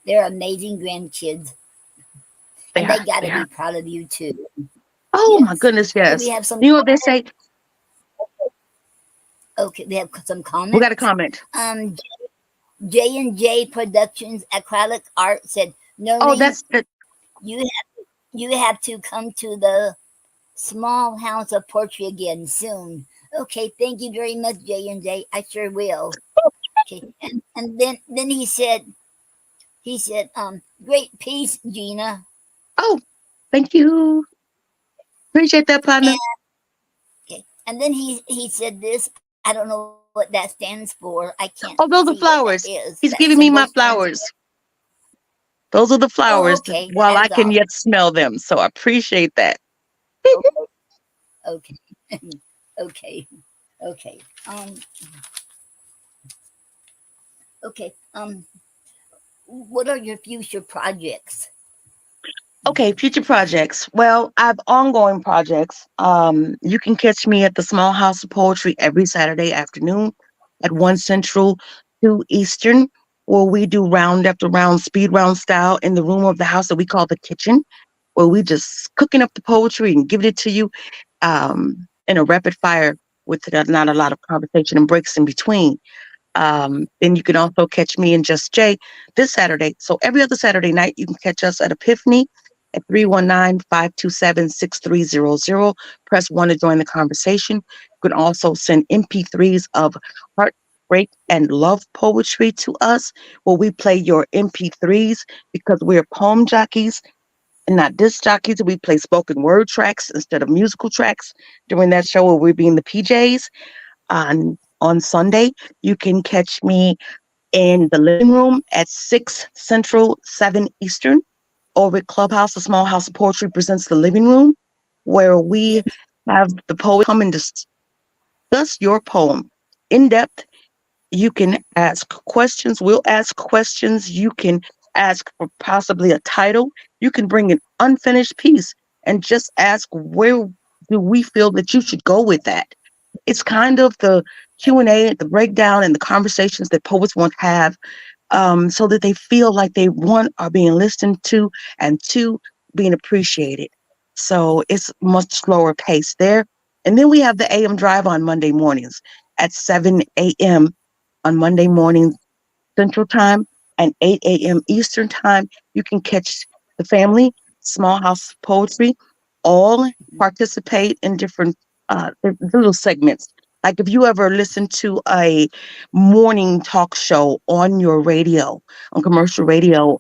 They're amazing grandkids, they and they are. got They to be are. proud of you too. Oh my Yes. goodness, Okay, we yes. have some You know what they say? comments. Okay, we have some We got a comments. comment. Um, J&J Productions Acrylic Art said, Oh, Noreen, that's that. you you have to come to the small house of poetry again soon. Okay, thank you very much, J&J. I sure will. Okay, and then he said, great piece, Gina. Oh, thank you. Appreciate that, partner. And okay, and then he said this. I don't know what that stands for. I can't see Oh, what those that are is. flowers. That He's symbol giving me my stands for. flowers. Those are the Oh, flowers okay, that while is I can awesome. yet smell them. So I appreciate that. Okay, okay, okay, okay. Okay. What are your future projects? Okay, future projects. Well, I have ongoing projects. You can catch me at the Small House of Poetry every Saturday afternoon at 1 Central, 2 Eastern, where we do round after round, speed round style in the room of the house that we call the kitchen, where we just cooking up the poetry and giving it to you in a rapid fire with not a lot of conversation and breaks in between. Then you can also catch me and Just Jay this Saturday. So every other Saturday night, you can catch us at Epiphany at 319-527-6300. Press 1 to join the conversation. You can also send MP3s of heartbreak and love poetry to us where we play your MP3s because we're poem jockeys and not disc jockeys. We play spoken word tracks instead of musical tracks during that show where we're being the PJs. On Sunday, you can catch me in the living room at 6 Central, 7 Eastern, over at Clubhouse. The Small House of Poetry presents the living room, where we Yes. have the poet come and discuss your poem in depth. You can ask questions. We'll ask questions. You can ask for possibly a title. You can bring an unfinished piece and just ask where do we feel that you should go with that. It's kind of the Q&A, the breakdown, and the conversations that poets want to have so that they feel like they, one, are being listened to, and two, being appreciated. So it's much slower pace there. And then we have the AM drive on Monday mornings at 7 a.m. on Monday mornings Central Time and 8 a.m. Eastern Time. You can catch the family, Small House Poetry, all participate in different little segments. Like if you ever listen to a morning talk show on your radio, on commercial radio,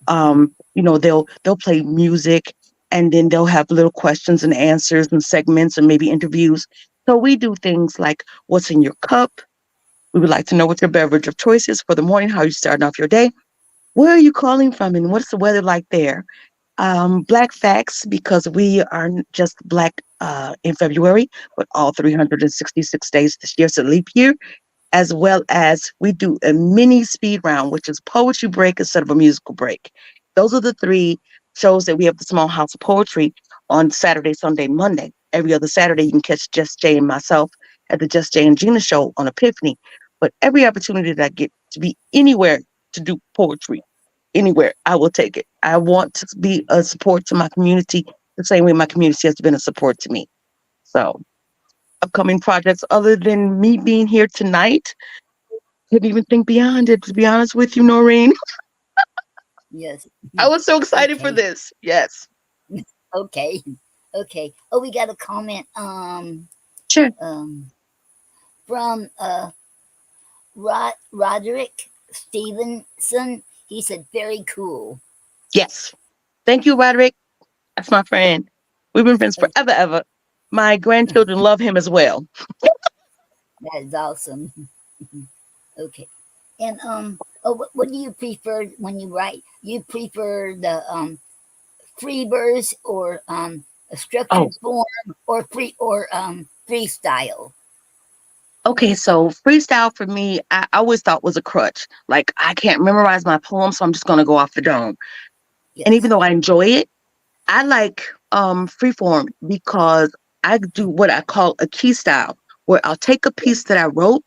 they'll play music and then they'll have little questions and answers and segments and maybe interviews. So we do things like what's in your cup, we would like to know what your beverage of choice is for the morning, how you starting off your day. Where are you calling from and what's the weather like there? Black facts, because we are just black in February, but all 366 days this year, so leap year, as well as we do a mini speed round, which is poetry break instead of a musical break. Those are the three shows that we have the Small House of Poetry on Saturday, Sunday, Monday. Every other Saturday, you can catch Just Jay and myself at the Just Jay and Gina show on Epiphany. But every opportunity that I get to be anywhere to do poetry, anywhere, I will take it. I want to be a support to my community the same way my community has been a support to me. So, upcoming projects other than me being here tonight, couldn't even think beyond it, to be honest with you, Noreen. Yes. I was so excited for Okay. this. Yes. Okay. Okay. Oh, we got a comment Sure. from Roderick Stevenson. He said, very cool. Yes. Thank you, Roderick. That's my friend. We've been friends Oh, forever, ever. My grandchildren love him as well. that is awesome. Okay. And oh, what do you prefer when you write? You prefer the free verse or a Oh, structured form or freestyle? okay. So freestyle for me, I always thought was a crutch. Like I can't memorize my poem, so I'm just gonna go off the dome. And even Yes. though I enjoy it, I like freeform because I do what I call a key style, where I'll take a piece that I wrote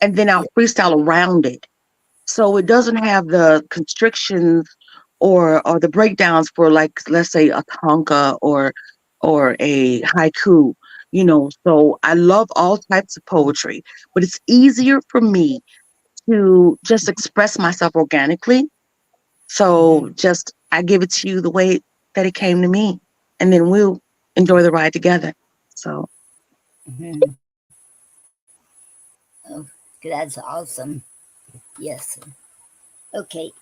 and then I'll Yes. freestyle around it. So it doesn't have the constrictions or the breakdowns for like let's say a tanka or a haiku, you know. So I love all types of poetry, but it's easier for me to just express myself organically. Mm-hmm. So just I give it to you the way that it came to me, and then we'll enjoy the ride together. So Mm-hmm. Oh, that's awesome. Yes. Okay.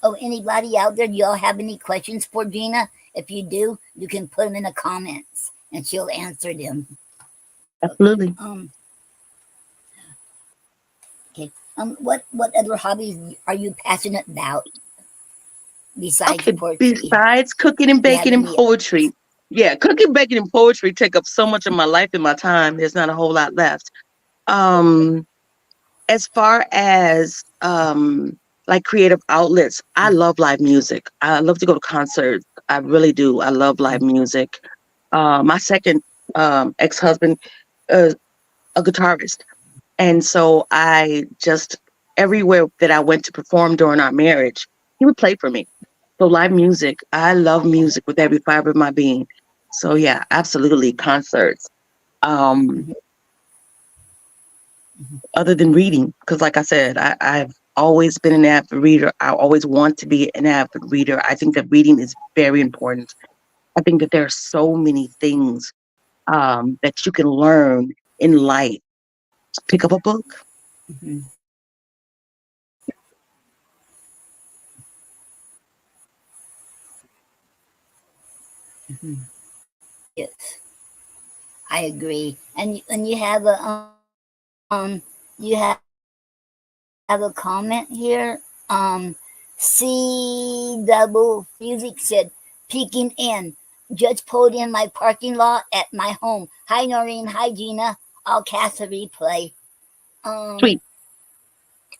Oh, anybody out there? Do y'all have any questions for Gena? If you do, you can put them in the comments, and she'll answer them. Okay. absolutely. Okay. What other hobbies are you passionate about besides Okay, poetry? besides cooking and Do you have baking and any? poetry, yeah, cooking, baking, and poetry take up so much of my life and my time. There's not a whole lot left. Um, as far as like creative outlets, I love live music. I love to go to concerts. I really do. I love live music. My second ex-husband is a guitarist. And so I just, everywhere that I went to perform during our marriage, he would play for me. So live music, I love music with every fiber of my being. So yeah, absolutely concerts. Um, Mhm, other than reading, because like I said, I've always been an avid reader. I always want to be an avid reader. I think that reading is very important. I think that there are so many things that you can learn in life. Pick up a book. mhm, mhm. Yes, I agree. And you have a you have a comment here. C double music said peeking in. Just pulled in my parking lot at my home. Hi Noreen, hi Gena. I'll cast a replay. Um, Sweet.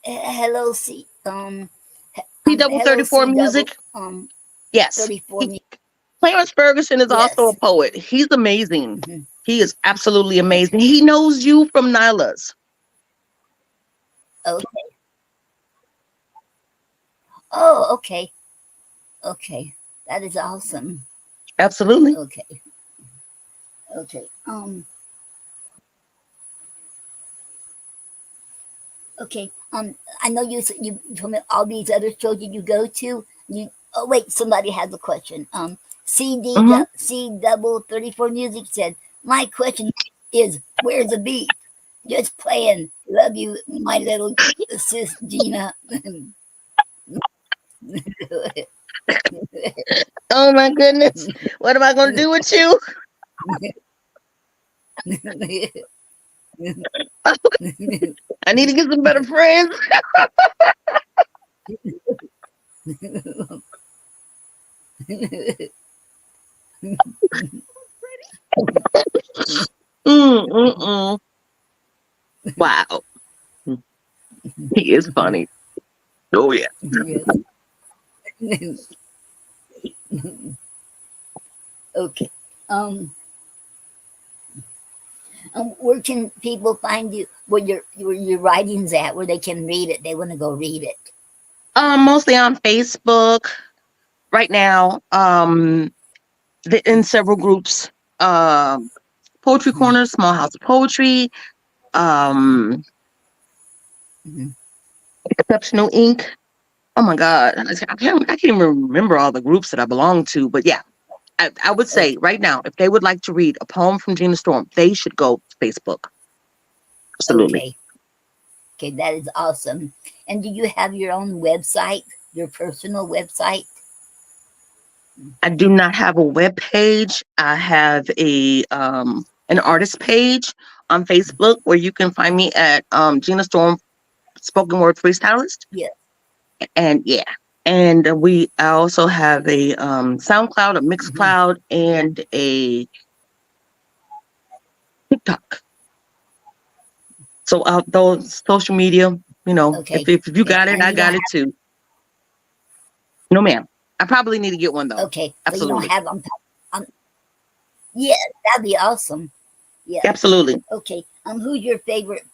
hello C C double hello 34 C double music. Yes. 34 me. Clarence Ferguson is also a Yes. poet. He's amazing. Mhm. He is absolutely Okay. amazing. He knows you from Nyla's. Okay. Oh, okay. Okay. That is awesome. Absolutely. Okay. Okay. Okay. I know you told me all these other shows that you go to. You oh wait, somebody has a question. Hmm. C double 34 music said, my question is where's the beat? Just playing. Love you, my little sis Gena. Oh my goodness. What am I going to do with you? I need to get some better friends. Mm-mm-mm. Wow. He is funny. Oh, yeah. Okay. Um, where can people find you? Where your writings at? Where they can read it? They want to go read it. Mostly on Facebook right now. In several groups. Poetry Corner, Small House of Poetry, um, Mhm. Exceptional Ink. Oh my God, I can't even remember all the groups that I belong to, but yeah, I would say Okay. right now, if they would like to read a poem from Gena Storm, they should go to Facebook. Absolutely. Okay. Okay, that is awesome. And do you have your own website, your personal website? I do not have a web page. I have a an artist page on Facebook where you can find me at Gena Storm Spoken Word Freestylist. Yes. And yeah. And I also have a SoundCloud, a Hmm. Mixcloud, and a TikTok. So those social media, Okay. if you got it, And I you don't got it too. No, ma'am. I probably need to get one though. okay, so you don't Absolutely. have on yeah, that'd be awesome. Yeah. Absolutely. Okay. Who's your favorite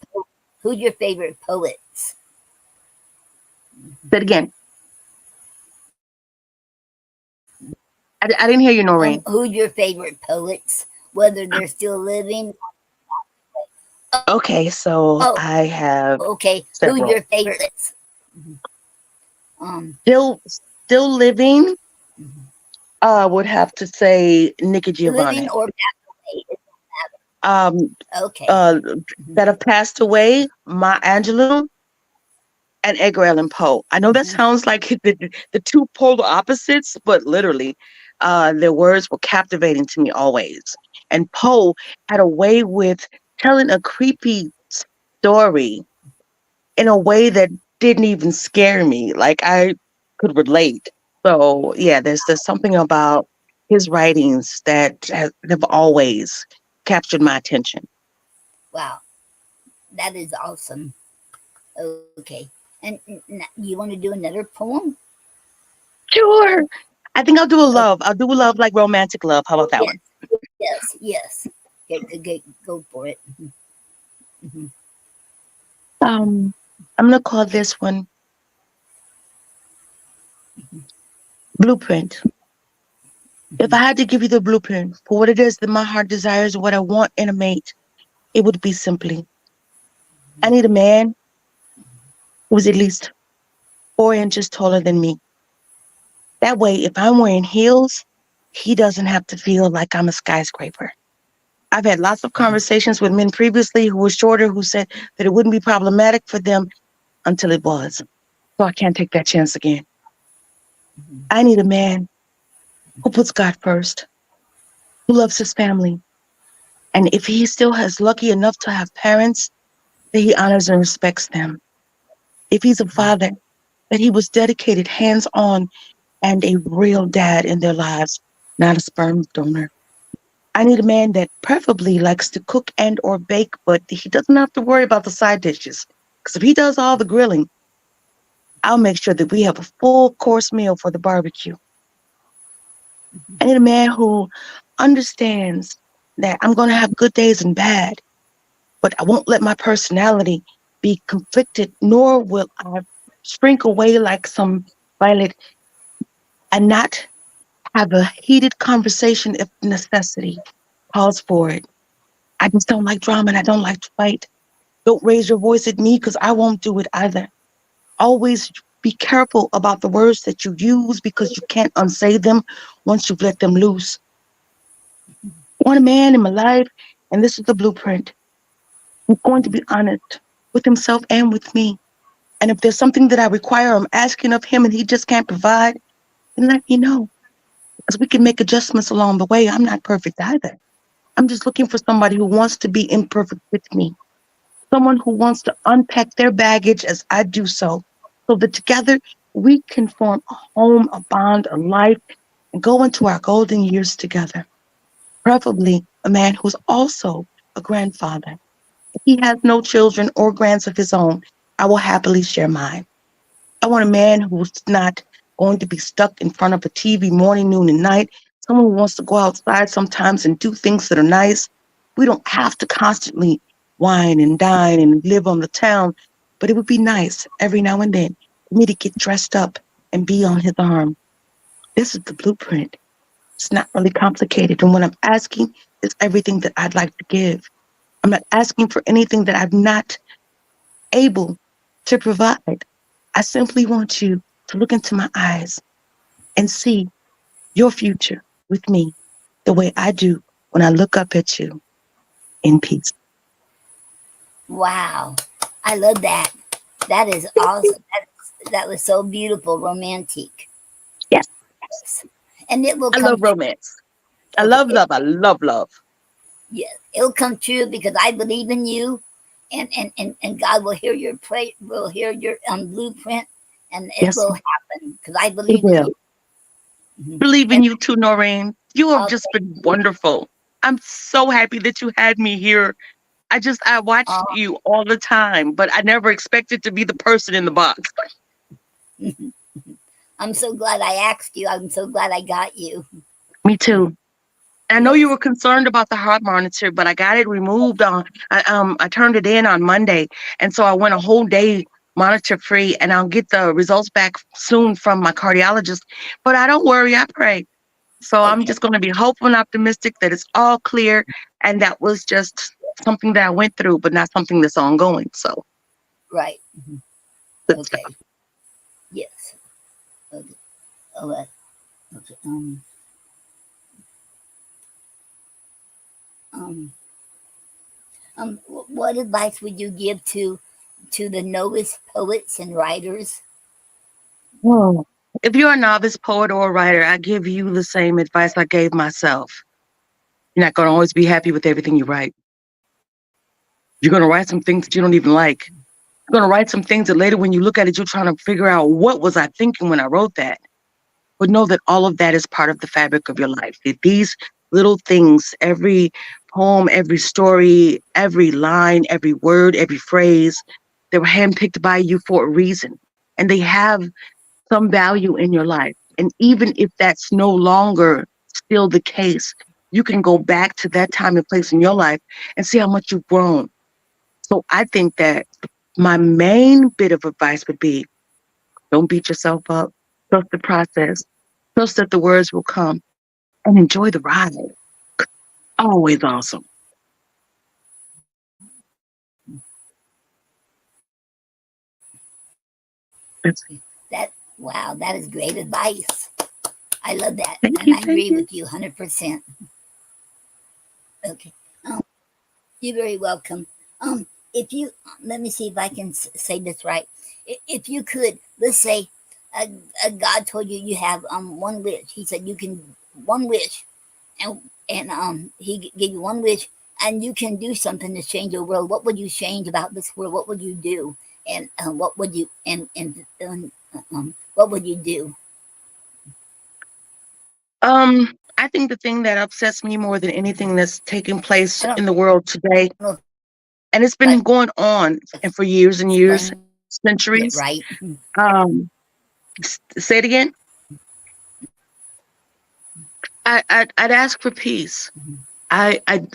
poets? Say it again. I didn't hear you, Noreen. Who's your favorite poets? Whether they're still living. Okay, so Oh, I have okay. Who's several. your favorites? Um, Still living, would have to say Nikki living Giovanni. or passed away? Um, Okay. uh, Hmm. that have passed away, Maya Angelou and Edgar Allan Poe. I know that Hmm. sounds like the two polar opposites, but literally, their words were captivating to me always. And Poe had a way with telling a creepy story in a way that didn't even scare me. Like I could relate. So yeah, there's something about his writings that have always captured my attention. Wow, that is awesome. Okay. And you want to do another poem? Sure. I think I'll do a Okay. love. I'll do a love like romantic love. How about that Yes. one? Yes. Yes. Okay, go for it. Hmm. Um, I'm gonna call this one Blueprint. If I Hmm. had to give you the blueprint for what it is that my heart desires, what I want in a mate, it would be simply I need a man who's at least 4 inches taller than me. That way, if I'm wearing heels, he doesn't have to feel like I'm a skyscraper. I've had lots of conversations with men previously who were shorter who said that it wouldn't be problematic for them until it was. So I can't take that chance again. I need a man who puts God first, who loves his family. And if he still has lucky enough to have parents, that he honors and respects them. If he's a father, that he was dedicated, hands on, and a real dad in their lives, not a sperm donor. I need a man that preferably likes to cook and or bake, but he doesn't have to worry about the side dishes. Because if he does all the grilling, I'll make sure that we have a full course meal for the barbecue. I need a man who understands that I'm going to have good days and bad, but I won't let my personality be conflicted, nor will I shrink away like some violet and not have a heated conversation if necessity calls for it. I just don't like drama and I don't like to fight. Don't raise your voice at me because I won't do it either. Always be careful about the words that you use because you can't unsay them once you've let them loose. I want a man in my life, and this is the blueprint. He's going to be honest with himself and with me. And if there's something that I require, I'm asking of him and he just can't provide, then let me know. Because we can make adjustments along the way. I'm not perfect either. I'm just looking for somebody who wants to be imperfect with me. Someone who wants to unpack their baggage as I do so that together we can form a home, a bond, a life, and go into our golden years together. Preferably a man who's also a grandfather. If he has no children or grands of his own, I will happily share mine. I want a man who's not going to be stuck in front of a TV morning, noon, and night. Someone who wants to go outside sometimes and do things that are nice. We don't have to constantly wine and dine and live on the town, but it would be nice every now and then for me to get dressed up and be on his arm. This is the blueprint. It's not really complicated. And what I'm asking is everything that I'd like to give. I'm not asking for anything that I'm not able to provide. I simply want you to look into my eyes and see your future with me. the way I do when I look up at you in peace. Wow. I love that. That is awesome. That was so beautiful, romantic. Yes, Yes. And it will I come love true. romance. I Okay. love love. I love love. Yeah, it'll come true because I believe in you, and God will hear your pray, will hear your blueprint, and it Yes, will happen because I it believe in will. you. Hmm. Believe in And you too, Noreen. You have oh, just thank been you. wonderful. I'm so happy that you had me here. I watched Oh, you all the time, but I never expected to be the person in the box. I'm so glad I asked you. I'm so glad I got you. Me too. I know you Yes. were concerned about the heart monitor, but I got it removed on. I turned it in on Monday, and so I went a whole day monitor free, and I'll get the results back soon from my cardiologist. But I don't worry, I pray. So I'm Okay. just going to be hopeful and optimistic that it's all clear, and that was just something that I went through, but not something that's ongoing. So Right. Hmm. good stuff. Okay. Yes. Okay. Oh, okay. Um. What advice would you give to the novice poets and writers? Oh. If you're a novice poet or a writer, I give you the same advice I gave myself. You're not going to always be happy with everything you write. You're going to write some things that you don't even like. You're going to write some things that later when you look at it, you're trying to figure out what was I thinking when I wrote that. But know that all of that is part of the fabric of your life. That these little things, every poem, every story, every line, every word, every phrase, they were handpicked by you for a reason. And they have some value in your life. And even if that's no longer still the case, you can go back to that time and place in your life and see how much you've grown. So I think that my main bit of advice would be don't beat yourself up. Trust the process. Trust that the words will come and enjoy the ride. Always awesome. That's, That wow, that is great advice. I love that, thank and you. I Thank agree you. with you 100%. Okay, you're very welcome. If you let me see if I can say this right. If you could, let's say, uh, God told you you have one wish. He said you can one wish, and He gave you one wish, and you can do something to change the world. What would you change about this world? What would you do? And what would you what would you do? I think the thing that upsets me more than anything that's taking place I in don't the know world today, and it's if been going on I and for years and years, explained it centuries. right. Um, say it again. I'd ask for peace. I I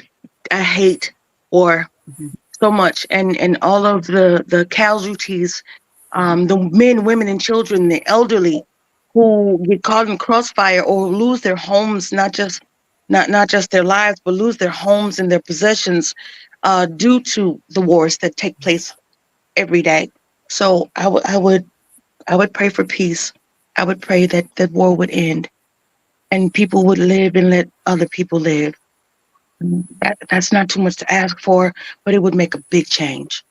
I hate war so much, and all of the casualties, the men, women, and children, the elderly, who get caught in crossfire or lose their homes, not just their lives, but lose their homes and their possessions, due to the wars that take place every day. So I would pray for peace. I would pray that that war would end and people would live and let other people live. That's not too much to ask for, but it would make a big change.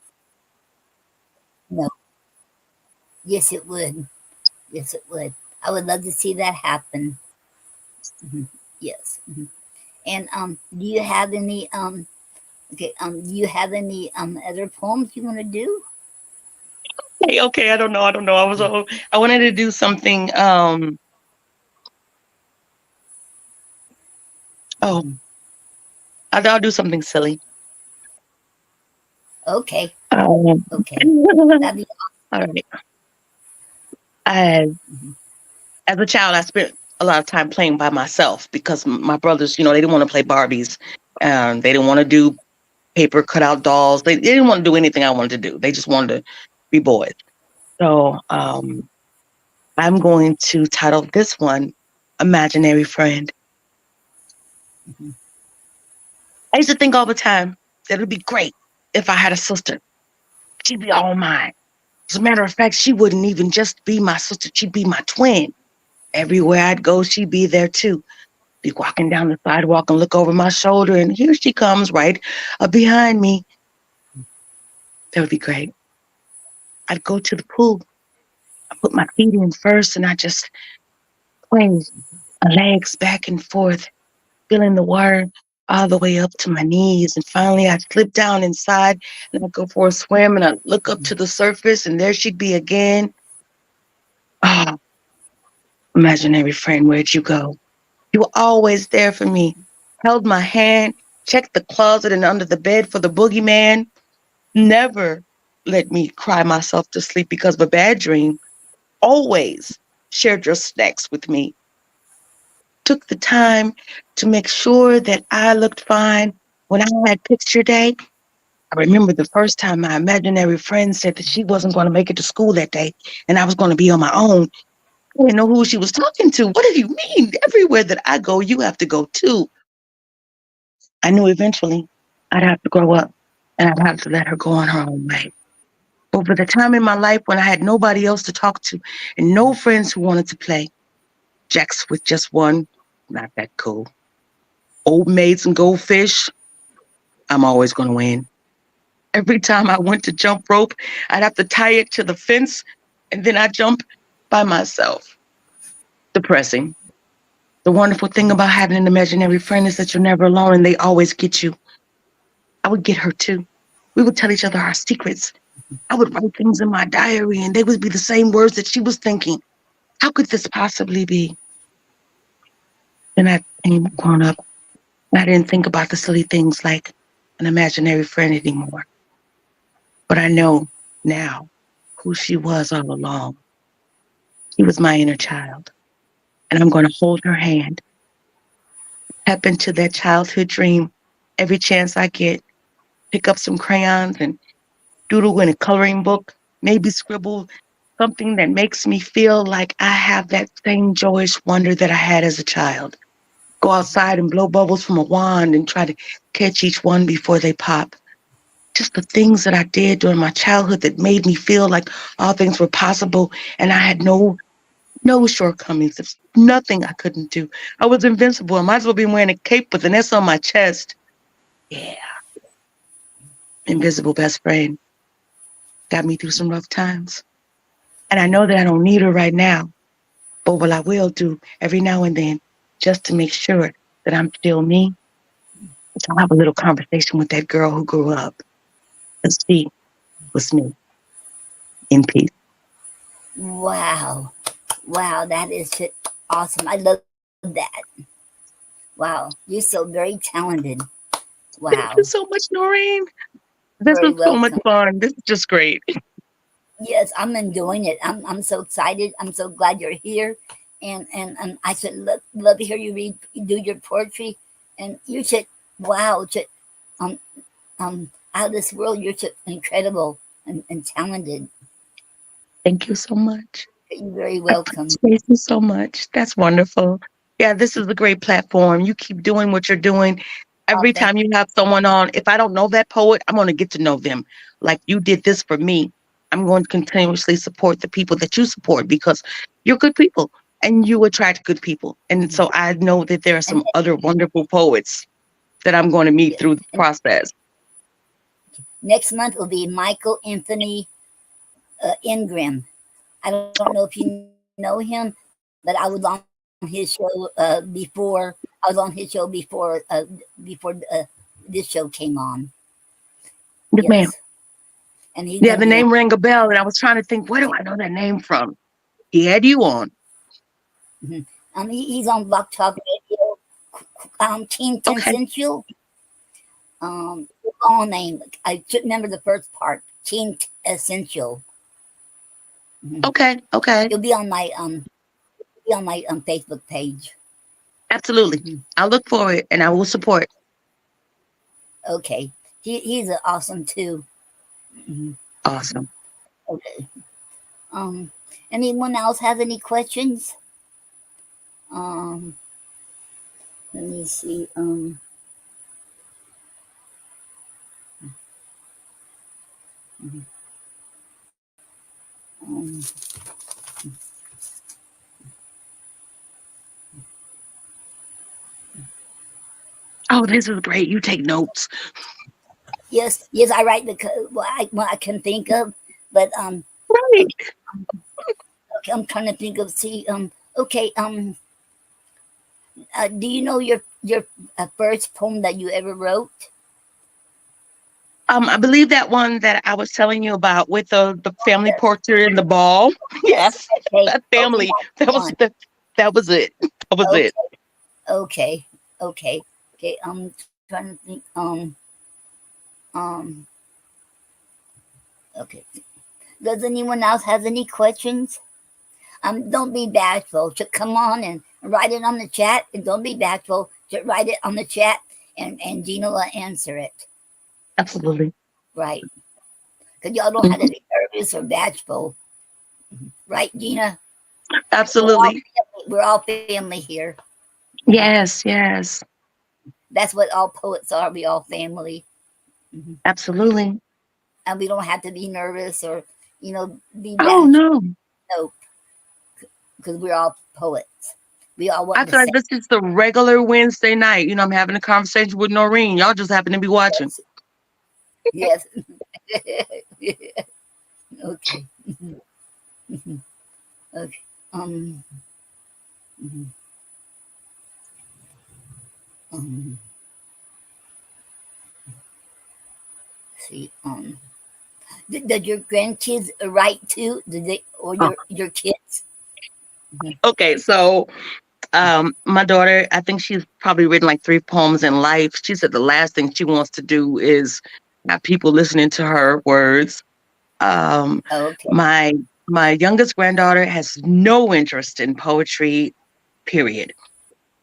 No, yes, it would. Yes, it would. I would love to see that happen. Hmm. Yes. Hmm. And do you have any okay do you have any other poems you want to do? Hey, okay, I don't know. I wanted to do something. Oh, Hmm. I'll do something silly. Okay. Um, Okay. That'd be all right. As awesome. as a child, I spent a lot of time playing by myself because my brothers, they didn't want to play Barbies. They didn't want to do paper cutout dolls. They didn't want to do anything I wanted to do. They just wanted to be boys. So I'm going to title this one "Imaginary Friend." Hmm. I used to think all the time that it'd be great if I had a sister. She'd be all mine. As a matter of fact, she wouldn't even just be my sister, she'd be my twin. Everywhere I'd go, she'd be there too. Be walking down the sidewalk and look over my shoulder, and here she comes right behind me. That would be great. I'd go to the pool. I put my feet in first, and I just sway my legs back and forth, feeling the water all the way up to my knees. And finally, I'd slip down inside, and I'd go for a swim, and I'd look up to the surface, and there she'd be again. Oh, imaginary friend, where'd you go? You were always there for me. Held my hand, checked the closet and under the bed for the boogeyman. Never let me cry myself to sleep because of a bad dream. Always shared your snacks with me. Took the time to make sure that I looked fine when I had picture day. I remember the first time my imaginary friend said that she wasn't going to make it to school that day and I was going to be on my own. I didn't know who she was talking to. What do you mean? Everywhere that I go, you have to go too. I knew eventually I'd have to grow up and I'd have to let her go on her own way. Over the time in my life when I had nobody else to talk to and no friends who wanted to play, jacks with just one, not that cool. Old maids and goldfish, I'm always going to win. Every time I went to jump rope, I'd have to tie it to the fence and then I'd jump by myself. Depressing. The wonderful thing about having an imaginary friend is that you're never alone and they always get you. I would get her too. We would tell each other our secrets. I would write things in my diary and they would be the same words that she was thinking. How could this possibly be? Then I became grown up. I didn't think about the silly things like an imaginary friend anymore. But I know now who she was all along. She was my inner child. And I'm going to hold her hand, tap into that childhood dream every chance I get, pick up some crayons and doodle in a coloring book, maybe scribble something that makes me feel like I have that same joyous wonder that I had as a child. Go outside and blow bubbles from a wand and try to catch each one before they pop. Just the things that I did during my childhood that made me feel like all things were possible and I had no shortcomings. There's nothing I couldn't do. I was invincible. I might as well be wearing a cape with an S on my chest. Yeah, invisible best friend. Got me through some rough times. And I know that I don't need her right now. But what I will do every now and then, just to make sure that I'm still me, is I'll have a little conversation with that girl who grew up. And she was me in peace. Wow. Wow, that is awesome. I love that. Wow, you're so very talented. Wow. Thank you so much, Noreen. This Very was so much welcome. fun. This is just great. Yes, I'm enjoying it. I'm so excited. I'm so glad you're here. And I should love to hear you do your poetry. And you should, wow, should, um, out of this world, you're so incredible and talented. Thank you so much. You're very I welcome. appreciate you so much. That's wonderful. Yeah, this is a great platform. You keep doing what you're doing. Oh, Every thank time you have someone on, if I don't know that poet, I'm going to get to know them. Like you did this for me. I'm going to continuously support the people that you support because you're good people and you attract good people. And you. so I know that there are And some other wonderful poets that I'm going to meet yes, through the and process. next month will be Michael Anthony Ingram. I don't know if you know him, but I was on his show before. I was on his show before this show came on. Yes, ma'am. Yes, and he's Yeah, going to the be on. name rang a bell and I was trying to think, where do I know that name from? He had you on. Mhm. He's on Block Talk Radio. Teen Okay. Essential. Long name. I should remember the first part. Teen Essential. Mhm. Okay. Okay. He'll be on my Facebook page. Absolutely. Mhm. I'll look for it and I will support. Okay, he's awesome too. Mhm. Awesome. Okay. Um, anyone else have any questions? Um, let me see. Mhm. um, Oh, this is great. You take notes. Yes, yes, I write the what I can think of, but Right. okay, okay, I'm trying to think of see okay do you know your first poem that you ever wrote? I believe that one that I was telling you about with the family Yes, portrait and the ball. yes. Yes, Okay, that okay, family. that's the That was one. that was it. That was it. Okay, okay, okay, okay. I'm trying to think. Um. Okay. Does anyone else has any questions? Don't be bashful. Just come on and write it on the chat, and don't be bashful. Just write it on the chat, and Gina will answer it. Absolutely. Right? Because y'all don't have to Mhm. be nervous or bashful. Right, Gina? Absolutely. We're all family here. Mhm. Yes. Yes. That's what all poets are. We all family. Mhm. Absolutely. And we don't have to be nervous or be Oh bashful. no. No, because we're all poets. We all want I the feel like same. this is the regular Wednesday night. I'm having a conversation with Noreen. Y'all just happen to be watching. Yes. Yes. Okay. Okay. Um. mhm, um. See. Did your grandkids write too? Did they or Oh, your kids? Mhm. okay, so my daughter, I think she's probably written like 3 poems in life. She said the last thing she wants to do is have people listening to her words. Um, Okay. my my youngest granddaughter has no interest in poetry, period.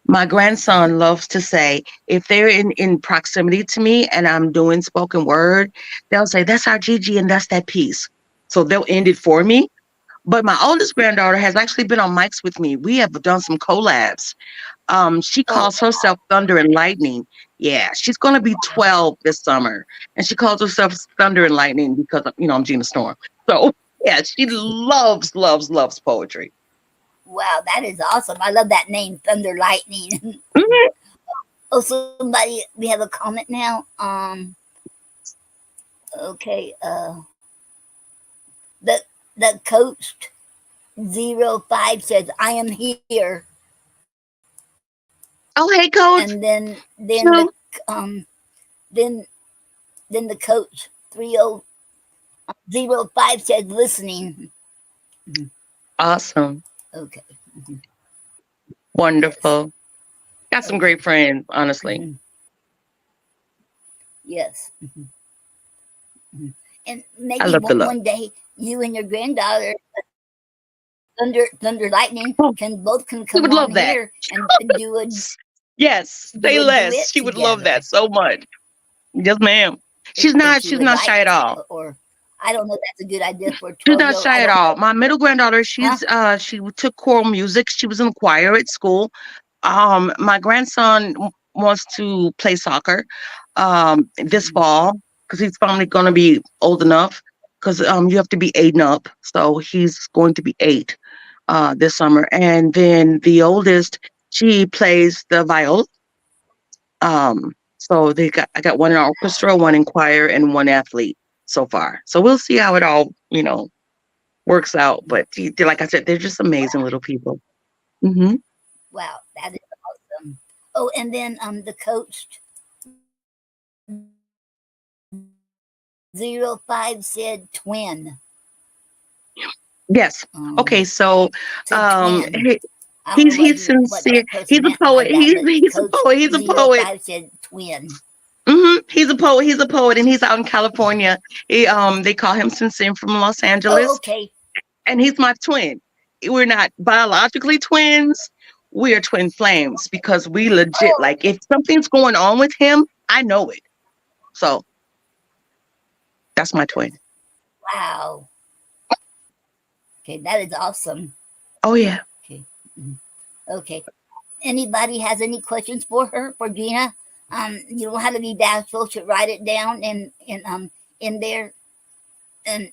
My grandson loves to say, if they're in proximity to me and I'm doing spoken word, they'll say, that's our Gigi and that's that piece. So they'll end it for me. But my oldest granddaughter has actually been on mics with me. We have done some collabs. She Oh calls herself Thunder and Lightning. Yeah, she's gonna be 12 this summer, and she calls herself Thunder and Lightning because I'm Gena Storm. So yeah, she loves, loves, loves poetry. wow, that is awesome! I love that name, Thunder Lightning. Mhm. Oh, somebody, we have a comment now. Okay. The the coach 05 says, "I am here," Oh, hey, and Coach. True. um then then the coach 3005 says, "Listening." Mhm. Awesome. Okay. Mhm. Yes. Wonderful. Got some Okay. great friends, honestly. Mhm. Yes. Mhm. Mhm. And I maybe love the love. one day you and your granddaughter, Thunder Lightning, Oh, can she come would on love that. here and Yes, say do a less. duet She would love that together. so much. Yes, ma'am. If she She's would not like, shy at all. or I don't know. That's a good idea for a She's 12-year not old. I shy at don't all. know. My middle granddaughter, Huh? she took choral music. She was in choir at school. My grandson wants to play soccer this Mhm. fall because he's finally going to be old enough because you have to be 8 and up. So he's going to be 8 this summer. And then the oldest, she plays the viola. So I got one in orchestra, one in choir, and one athlete so far. So we'll see how it all works out. But like I said, they're just amazing little people. Hmm. Wow, that is awesome. Oh, and then the coach 05 said twin. Yes. Okay. So Said twin. he, I don't know he's what sincere. that person He's a meant by poet. that, but He's a Coach poet. He's a poet. 05 said twin. He's a poet. He's a poet, and he's out in California. They call him Sincere from Los Oh, Angeles, okay. and he's my twin. We're not biologically twins. We are twin flames because we legit Oh, like if something's going on with him, I know it. So that's my twin. wow. Okay, that is awesome. Oh yeah. Okay. Mhm. Okay. Anybody has any questions for her, for Gina? You don't have to be bashful to write it down in there. And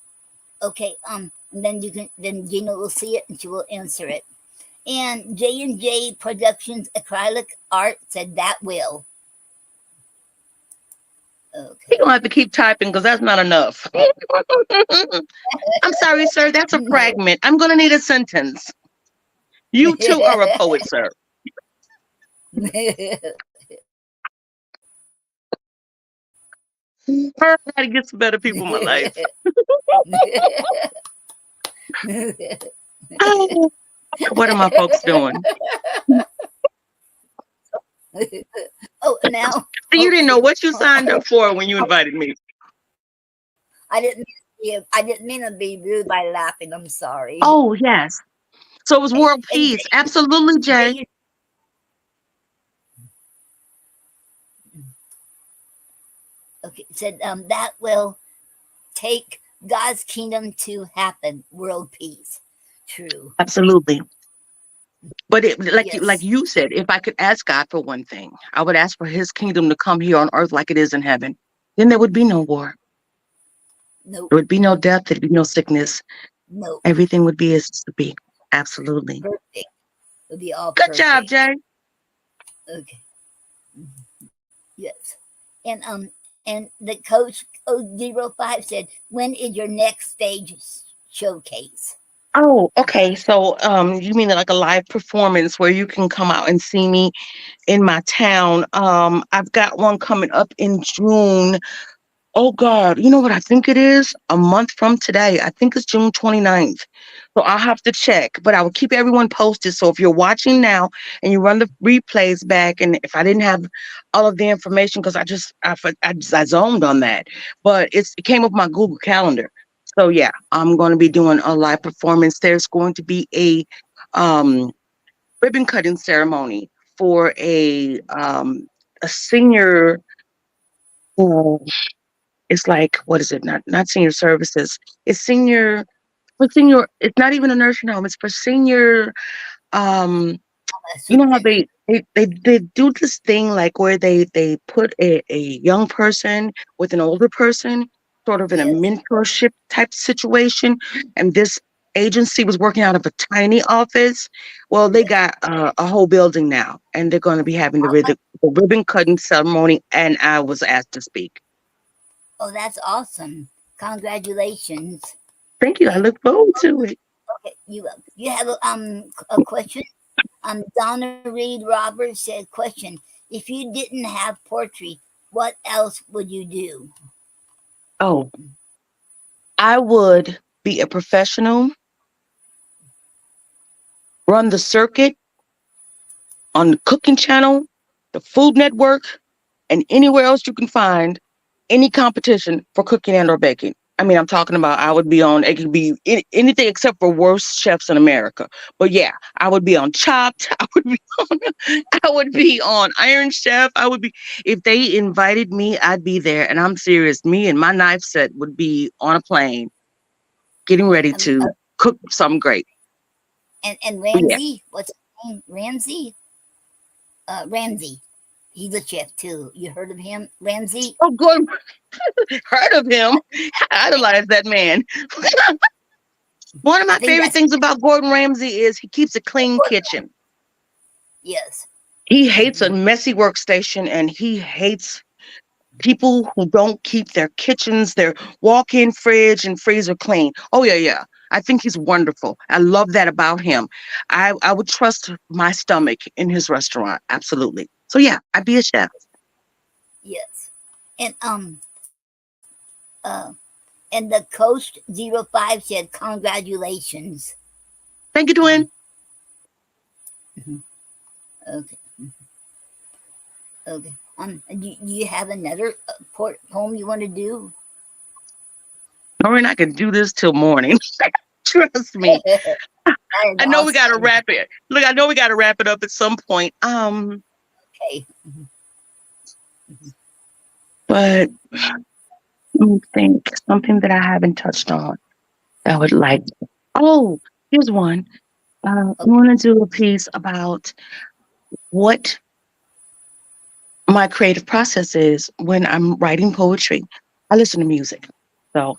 okay, and then you can then Gina will see it and she will answer it. And J&J Productions Acrylic Art said that will. You're Okay. gonna have to keep typing because that's not enough. I'm sorry, sir. That's a fragment. I'm gonna need a sentence. You too are a poet, sir. I gotta get some better people in my life. Oh, what are my folks doing? Oh, now, You didn't know okay. what you signed up for when you invited me. I didn't mean to be rude by laughing. I'm sorry. Oh, yes. So it was Okay, world and peace. Absolutely, Jay. Jay, okay, said that will take God's kingdom to happen. World peace. True. Absolutely. But like Yes. you said, if I could ask God for one thing, I would ask for his kingdom to come here on earth like it is in heaven. Then there would be no war. Nope. There would be no death. There'd be no sickness. Nope. Everything would be as it should be. Absolutely. Perfect. It'll be all Good job, perfect. Jay. Okay. Yes. And the coach 005 said, when is your next stage showcase? Oh, okay. So, you mean like a live performance where you can come out and see me in my town? I've got one coming up in June. Oh God, you know what I think it is? A month from today. I think it's June 29th. So I'll have to check, but I will keep everyone posted. So if you're watching now and you run the replays back, and if I didn't have all of the information, because I zoned on that, but it came up my Google Calendar. So yeah, I'm going to be doing a live performance. There's going to be a um, ribbon cutting ceremony for a senior. uh, it's like, what is it? Not senior services. It's senior for senior. It's not even a nursing home. It's for senior. Um, That's you know how okay. they do this thing like where they put a young person with an older person, sort of in a Yes. mentorship type situation. And this agency was working out of a tiny office. Well, they Yes. got a whole building now, and they're going to be having I like, the ribbon cutting ceremony. And I was asked to speak. oh, that's awesome. Congratulations. Thank you. I Okay. look forward to it. Okay. You have a question? Donna Reed Roberts said, question: if you didn't have poetry, what else would you do? Oh, I would be a professional, run the circuit on the cooking channel, the Food Network, and anywhere else you can find any competition for cooking and or baking. I mean, I'm talking about I would be on, it could be anything except for worst chefs in America. But yeah, I would be on Chopped. I would be on, I would be on Iron Chef. I would be, if they invited me, I'd be there. And I'm serious. Me and my knife set would be on a plane getting ready Um, uh, to cook something great. and Yeah. Ramsey, what's his name? Ramsey? Ramsey. He's a chef too. You heard of him? Ramsey? Oh, good. Heard of him. I idolize that man. One of I my think favorite that's things about Gordon Ramsay is he keeps a clean kitchen. yes. He hates Hmm. a messy workstation, and he hates people who don't keep their kitchens, their walk-in fridge and freezer clean. Oh yeah, yeah. I think he's wonderful. I love that about him. I would trust my stomach in his restaurant. Absolutely. So yeah, I'd be a chef. Yes. And uh and the coast 05 said congratulations. Thank you, Um, twin. mhm. Okay. Okay. Do you have another poem you want to do? Noreen, I can do this till morning. Trust me. That is I know we gotta awesome. wrap it. Look, I know we gotta wrap it up at some point. Okay. Mhm. Mhm. But let me think something that I haven't touched on that I would like. Oh, here's one. I Okay. want to do a piece about what my creative process is when I'm writing poetry. I listen to music, so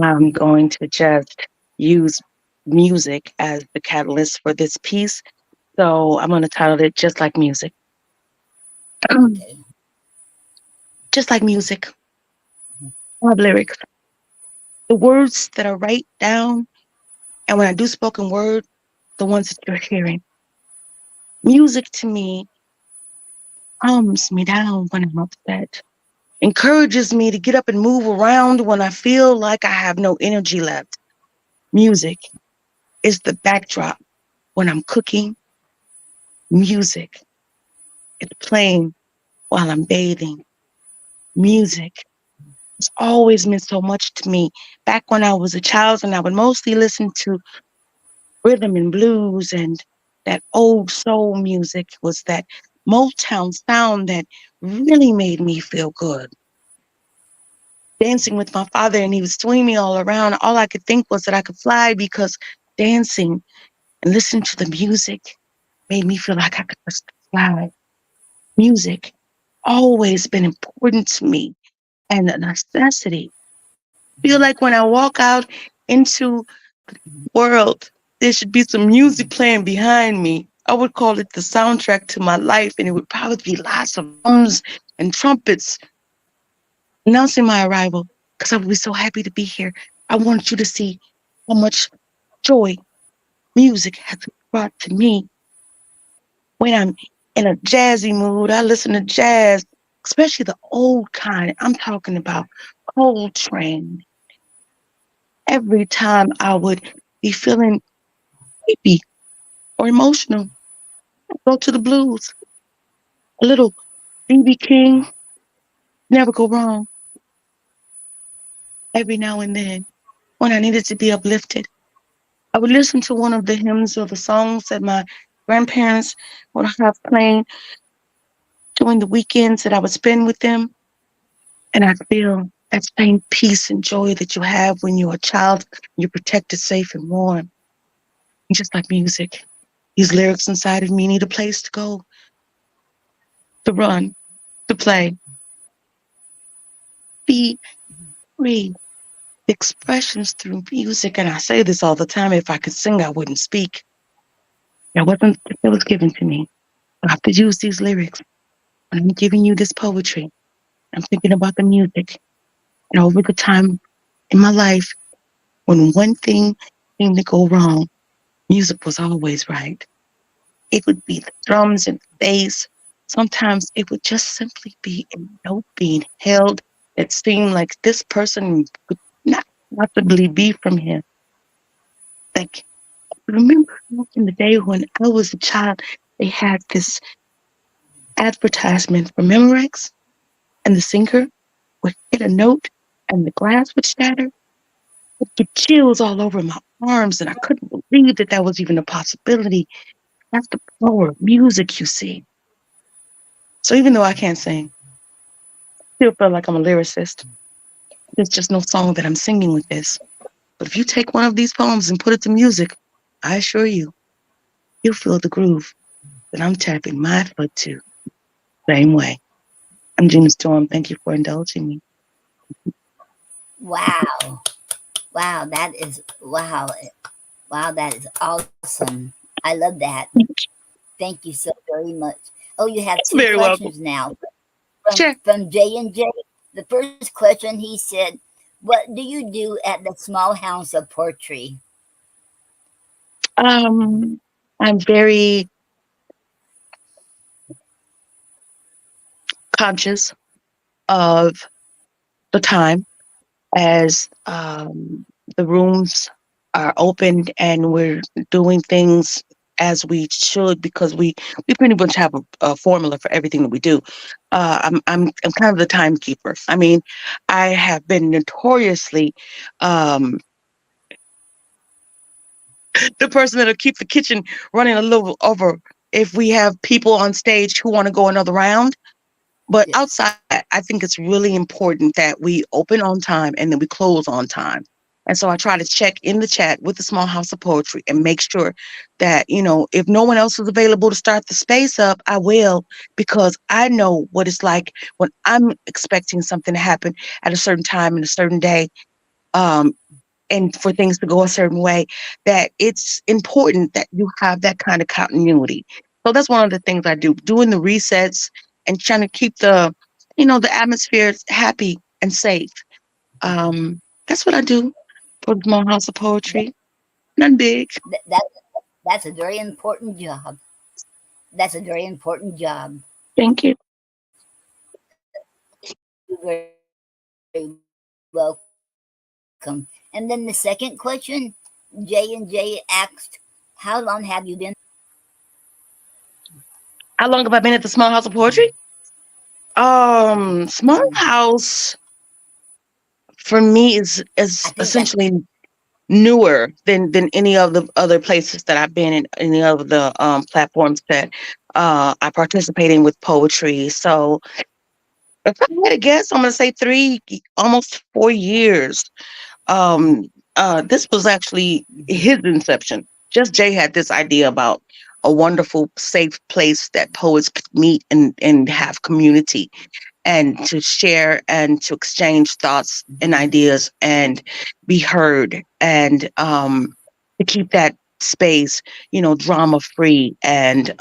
I'm going to just use music as the catalyst for this piece. So I'm going to title it "Just Like Music." Okay. Just like music. I have lyrics. The words that I write down, and when I do spoken word, the ones that you're hearing. Music to me calms me down when I'm upset, encourages me to get up and move around when I feel like I have no energy left. Music is the backdrop when I'm cooking. Music is playing while I'm bathing. Music has always meant so much to me. Back when I was a child and I would mostly listen to rhythm and blues and that old soul music was that Motown sound that really made me feel good. Dancing with my father and he would swing me all around. All I could think was that I could fly because dancing and listening to the music made me feel like I could just fly. Music always been important to me and a necessity. Feel like when I walk out into world, there should be some music playing behind me. I would call it the soundtrack to my life, and it would probably be lots of drums and trumpets announcing my arrival because I would be so happy to be here. I want you to see how much joy music has brought to me. When I'm in a jazzy mood, I listen to jazz, especially the old kind. I'm talking about Coltrane. Every time I would be feeling sleepy or emotional, go to the blues. A little B.B. King, never go wrong. Every now and then, when I needed to be uplifted, I would listen to one of the hymns or the songs that my grandparents would have playing during the weekends that I would spend with them. And I'd feel that same peace and joy that you have when you're a child, you're protected, safe, and warm. And just like music, these lyrics inside of me need a place to go, to run, to play, be free. The expressions through music, and I say this all the time, if I could sing, I wouldn't speak. That wasn't it was given to me. I have to use these lyrics. When I'm giving you this poetry, I'm thinking about the music. And over the time in my life, when one thing seemed to go wrong, music was always right. It would be the drums and the bass. Sometimes it would just simply be a note being held that seemed like this person could not possibly be from him. Like, remember back in the day when I was a child, they had this advertisement for Memorex, and the singer would hit a note and the glass would shatter. It put chills all over my arms, and I couldn't believe that that was even a possibility. That's the power of music, you see. So even though I can't sing, I still feel like I'm a lyricist. There's just no song that I'm singing with this. But if you take one of these poems and put it to music, I assure you, you'll feel the groove that I'm tapping my foot to. Same way. I'm Gena Storm. Thank you for indulging me. Wow. Wow, that is wow. Wow, that is awesome. I love that. Thank you so very much. Oh, you have two Very welcome. questions now Sure. from J and J. The first question he said, "What do you do at the small house of poetry?" Um, I'm very conscious of the time as the rooms are opened and we're doing things as we should because we pretty much have a formula for everything that we do. I'm kind of the timekeeper. I mean, I have been notoriously um, the person that'll keep the kitchen running a little over if we have people on stage who want to go another round. But Yes. outside that, I think it's really important that we open on time and then we close on time. And so I try to check in the chat with the Small House of Poetry and make sure that, if no one else is available to start the space up, I will, because I know what it's like when I'm expecting something to happen at a certain time and a certain day. Um, and for things to go a certain way, that it's important that you have that kind of continuity. So that's one of the things I do, doing the resets and trying to keep the atmosphere happy and safe. That's what I do for the Small House of That, Poetry. Nothing big. that that's a very important job. That's a very important job. Thank you. You're very welcome. And then the second question, J and J asked, "How long have you been at the Small House of Poetry?" How long have I been at the Small House of Poetry? Small Mm. House for me is I think that's essentially newer than any of the other places that I've been in, any of the platforms that I participate in with poetry. So if I had to guess, I'm gonna say almost 4 years. Um, this was actually his inception. Just Jay had this idea about a wonderful, safe place that poets could meet and have community and to share and to exchange thoughts and ideas and be heard and to keep that space, drama free and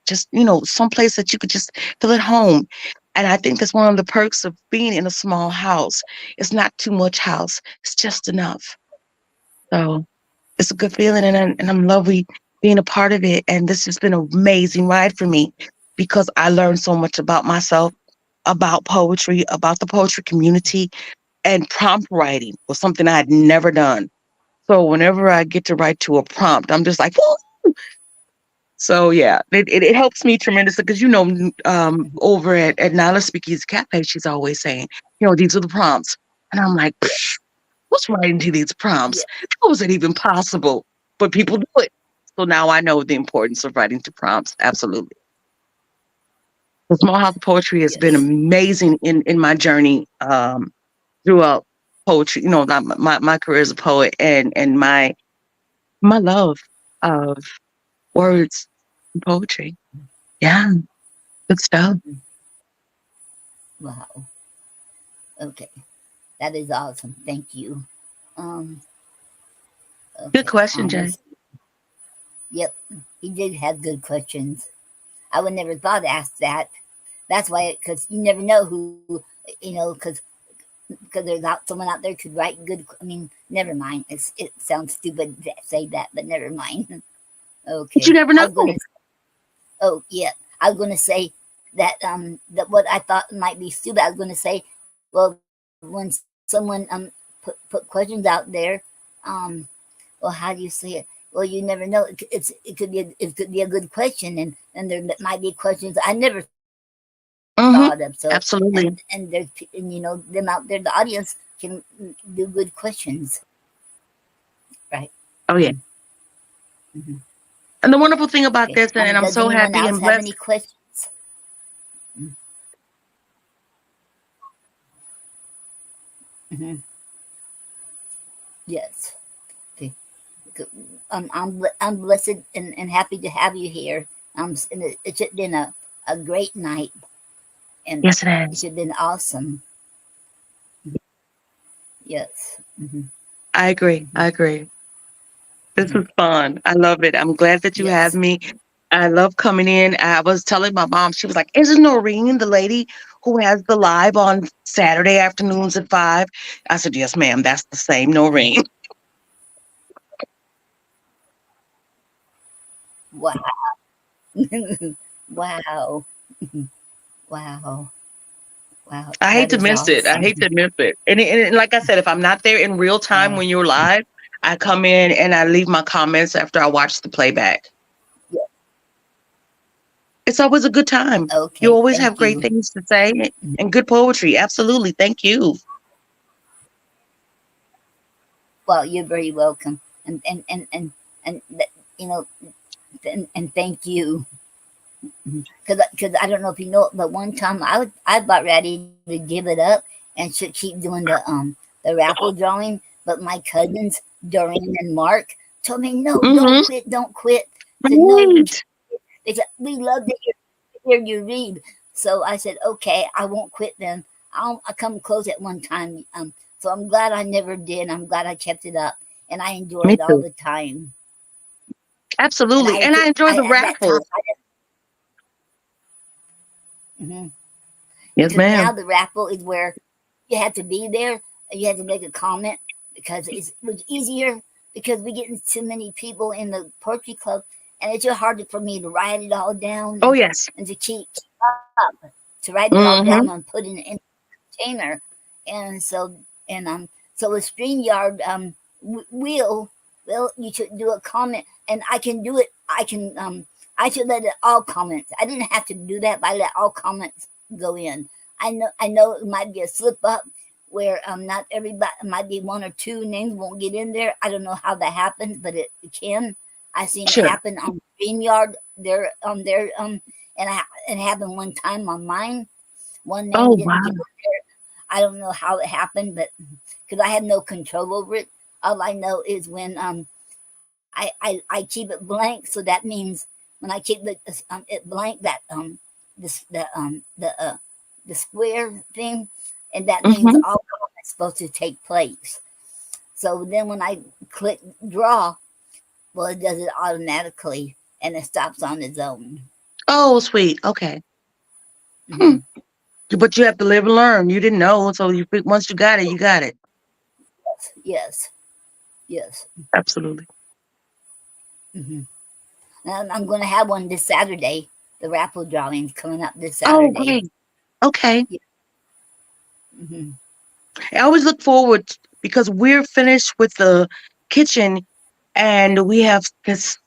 just, some place that you could just feel at home. And I think that's one of the perks of being in a small house. It's not too much house. It's just enough. So it's a good feeling and I'm lovely being a part of it. And this has been an amazing ride for me because I learned so much about myself, about poetry, about the poetry community, and prompt writing was something I had never done. So whenever I get to write to a prompt, I'm just like, woo! So yeah, it helps me tremendously because over at Nyla Speakeasy Cafe, she's always saying, these are the prompts. And I'm like, "Psh, what's writing to these prompts? yeah, How is it even possible? But people do it. So now I know the importance of writing to prompts. Absolutely. The Small House of Poetry has been yes. amazing in my journey throughout poetry, not my career as a poet and my love of words and poetry. Yeah, good stuff. Wow. Okay, that is awesome. Thank you. Um. Good Okay. question, Jay. Let's. Yep. He did have good questions. I would never thought to ask that. That's why, because you never know who, because there's someone out there could write good. I mean, never mind. It sounds stupid to say that, but never mind. But you Okay, never I know. was gonna. Oh yeah, I was gonna say that what I thought might be stupid. I was gonna say, well, when someone put questions out there, um, well, how do you say it? Well, you never know. It could be a good question, and there might be questions I never thought of. So Mm-hmm. and Absolutely. them out there, the audience can do good questions, right? Oh yeah. Hmm. Hmm. And the wonderful thing Okay. about this, and I'm Does so anyone happy else and have blessed. any questions? Hmm. Yes. Okay. Good. I'm blessed and happy to have you here. And it's been a great night, and Yes, it it's has. been awesome. Yes. Hmm. I agree. I Hmm. agree. This Hmm. is fun. I love it. I'm glad that you have Yes. me. I love coming in. I was telling my mom, she was like, "Isn't Noreen the lady who has the live on Saturday afternoons at 5?" I said, "Yes, ma'am. That's the same Noreen." Wow. Wow. Wow. Wow. I hate That to is miss it. I hate awesome. to miss it. And like I said, if I'm not there in real time Wow. when you're live, I come in and I leave my comments after I watch the playback. Yeah. It's always a good time. You Okay. always have Thank great you. things to say Mhm. and good poetry. Absolutely. Thank you. Well, you're very welcome. And you know, and thank you. Because I don't know if you know it, but one time I about ready to give it up and should keep doing the raffle drawing, but my cousins Doreen and Mark told me no, don't Mm-hmm. quit, don't quit. Said no, you Right. can't. They said we love to hear you read. So I said okay, I won't quit then. I'll come close at one time. So I'm glad I never did. I'm glad I kept it up, and I enjoy Me it all too. the time. And Absolutely. And I enjoy I the at that time raffle. mhm. Yes, Because now ma'am. the raffle is where, you had to be there. You had to make a comment because it was easier because we get too many people in the poetry club, and it's just hard for me to write it all down Oh, yes. and to keep up, to write it all down Mm-hmm. and put it in a container, and so with StreamYard, will you should do a comment, and I can do it. I should let it all comments. I didn't have to do that, but I let all comments go in. I know it might be a slip up where not everybody, might be one or two names won't get in there. I don't know how that happens, but it can. I seen it Sure. happen on StreamYard there and it happened one time on mine. One Oh, name didn't wow. get in there. I don't know how it happened, but because I have no control over it. All I know is when I keep it blank, so that means when I keep it blank, that this the square thing, and that means Mm-hmm. all comments supposed to take place. So then when I click draw, well, it does it automatically and it stops on its own. Oh, sweet. Okay. Hmm. Hmm. But you have to live and learn. You didn't know, so once you got it, you got it. Yes, yes. Absolutely. Hmm. And I'm going to have one this Saturday. The raffle drawing's coming up this Oh, Saturday. great. Okay. Yeah. Hmm. I always look forward because we're finished with the kitchen and we have this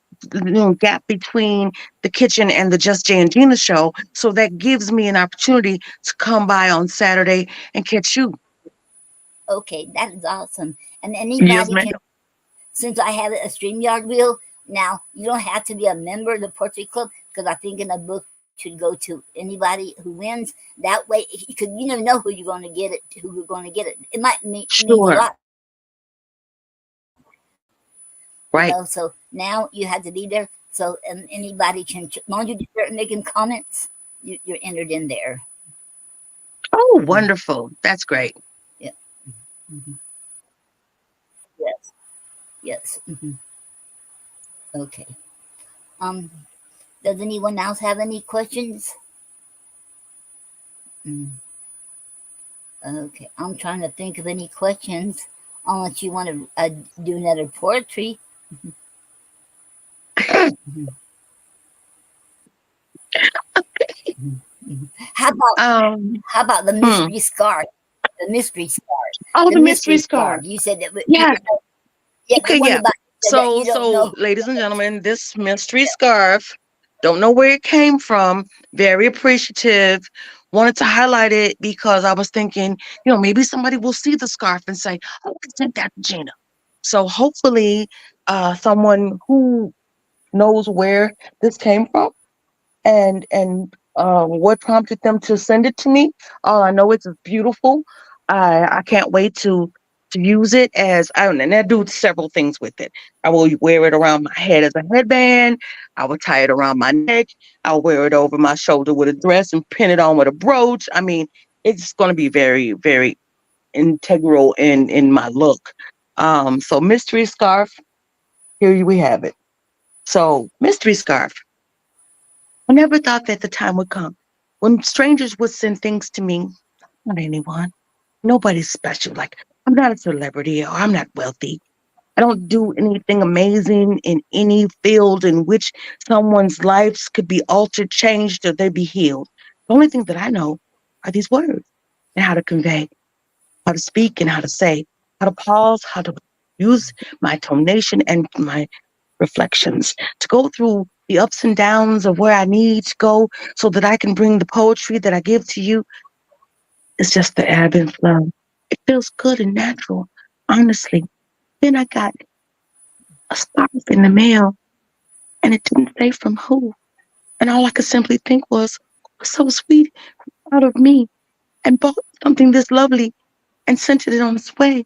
gap between the kitchen and the Just Jay and Gina show. So that gives me an opportunity to come by on Saturday and catch you. Okay, that is awesome. And Yes, anybody ma'am. can, since I have a StreamYard wheel, now you don't have to be a member of the Portrait Club because I think in the book should go to anybody who wins. That way, because you never know who you're going to get it, who you're going to get it. It might means a Sure. lot, Right. So now you have to be there. So and anybody can, as long as you start making comments, you're entered in there. Oh, Mhm. wonderful. That's great. Yeah. Hmm. Yes. Yes. Hmm. Okay. Um. Does anyone else have any questions? Mm. Okay. I'm trying to think of any questions. Unless you want to do another poetry. Mhm. Mhm. Mhm. um, How about the hmm. mystery scarf? The mystery scarf. Oh, The the mystery mystery scarf. scarf. You said that you Yes. don't know. Yeah, the Okay, one yeah. about that So, you don't know so, who ladies and it is. gentlemen, this mystery scarf, don't know where it came from. Very appreciative. Wanted to highlight it because I was thinking, maybe somebody will see the scarf and say, "Oh, I sent that to Gina." So, hopefully, someone who knows where this came from and what prompted them to send it to me. All I know it's beautiful. I can't wait to use it as I don't know, and I do several things with it. I will wear it around my head as a headband. I will tie it around my neck. I'll wear it over my shoulder with a dress and pin it on with a brooch. I mean, it's going to be very, very integral in my look. So mystery scarf. We have it. So mystery scarf. I never thought that the time would come when strangers would send things to me. Not anyone. Nobody's special. Like, I'm not a celebrity or I'm not wealthy. I don't do anything amazing in any field in which someone's lives could be altered, changed, or they be healed. The only thing that I know are these words and how to convey, how to speak and how to say, how to pause, how to use my tonation and my reflections, to go through the ups and downs of where I need to go so that I can bring the poetry that I give to you. It's just the ebb and flow. It feels good and natural, honestly. Then I got a scarf in the mail and it didn't say from who. And all I could simply think was, so sweet out of me and bought something this lovely and sent it on its way.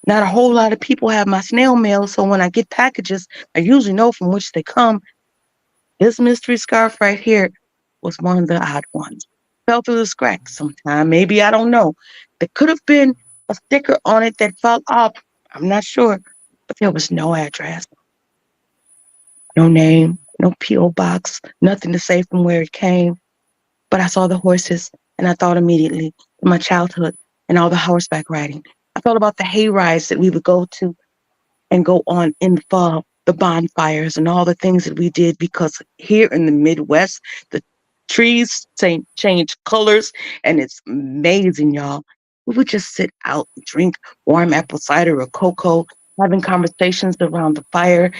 Not a whole lot of people have my snail mail, so when I get packages, I usually know from which they come. This mystery scarf right here was one of the odd ones. Fell through the cracks sometime. Maybe I don't know. There could have been a sticker on it that fell off. I'm not sure. But there was no address, no name, no P.O. box, nothing to say from where it came. But I saw the horses and I thought immediately of my childhood. and all the horseback riding. I thought about the hay rides that we would go to and go on in the fall, the bonfires and all the things that we did, because here in the Midwest, the trees change colors and it's amazing, y'all. We would just sit out and drink warm apple cider or cocoa, having conversations around the fire,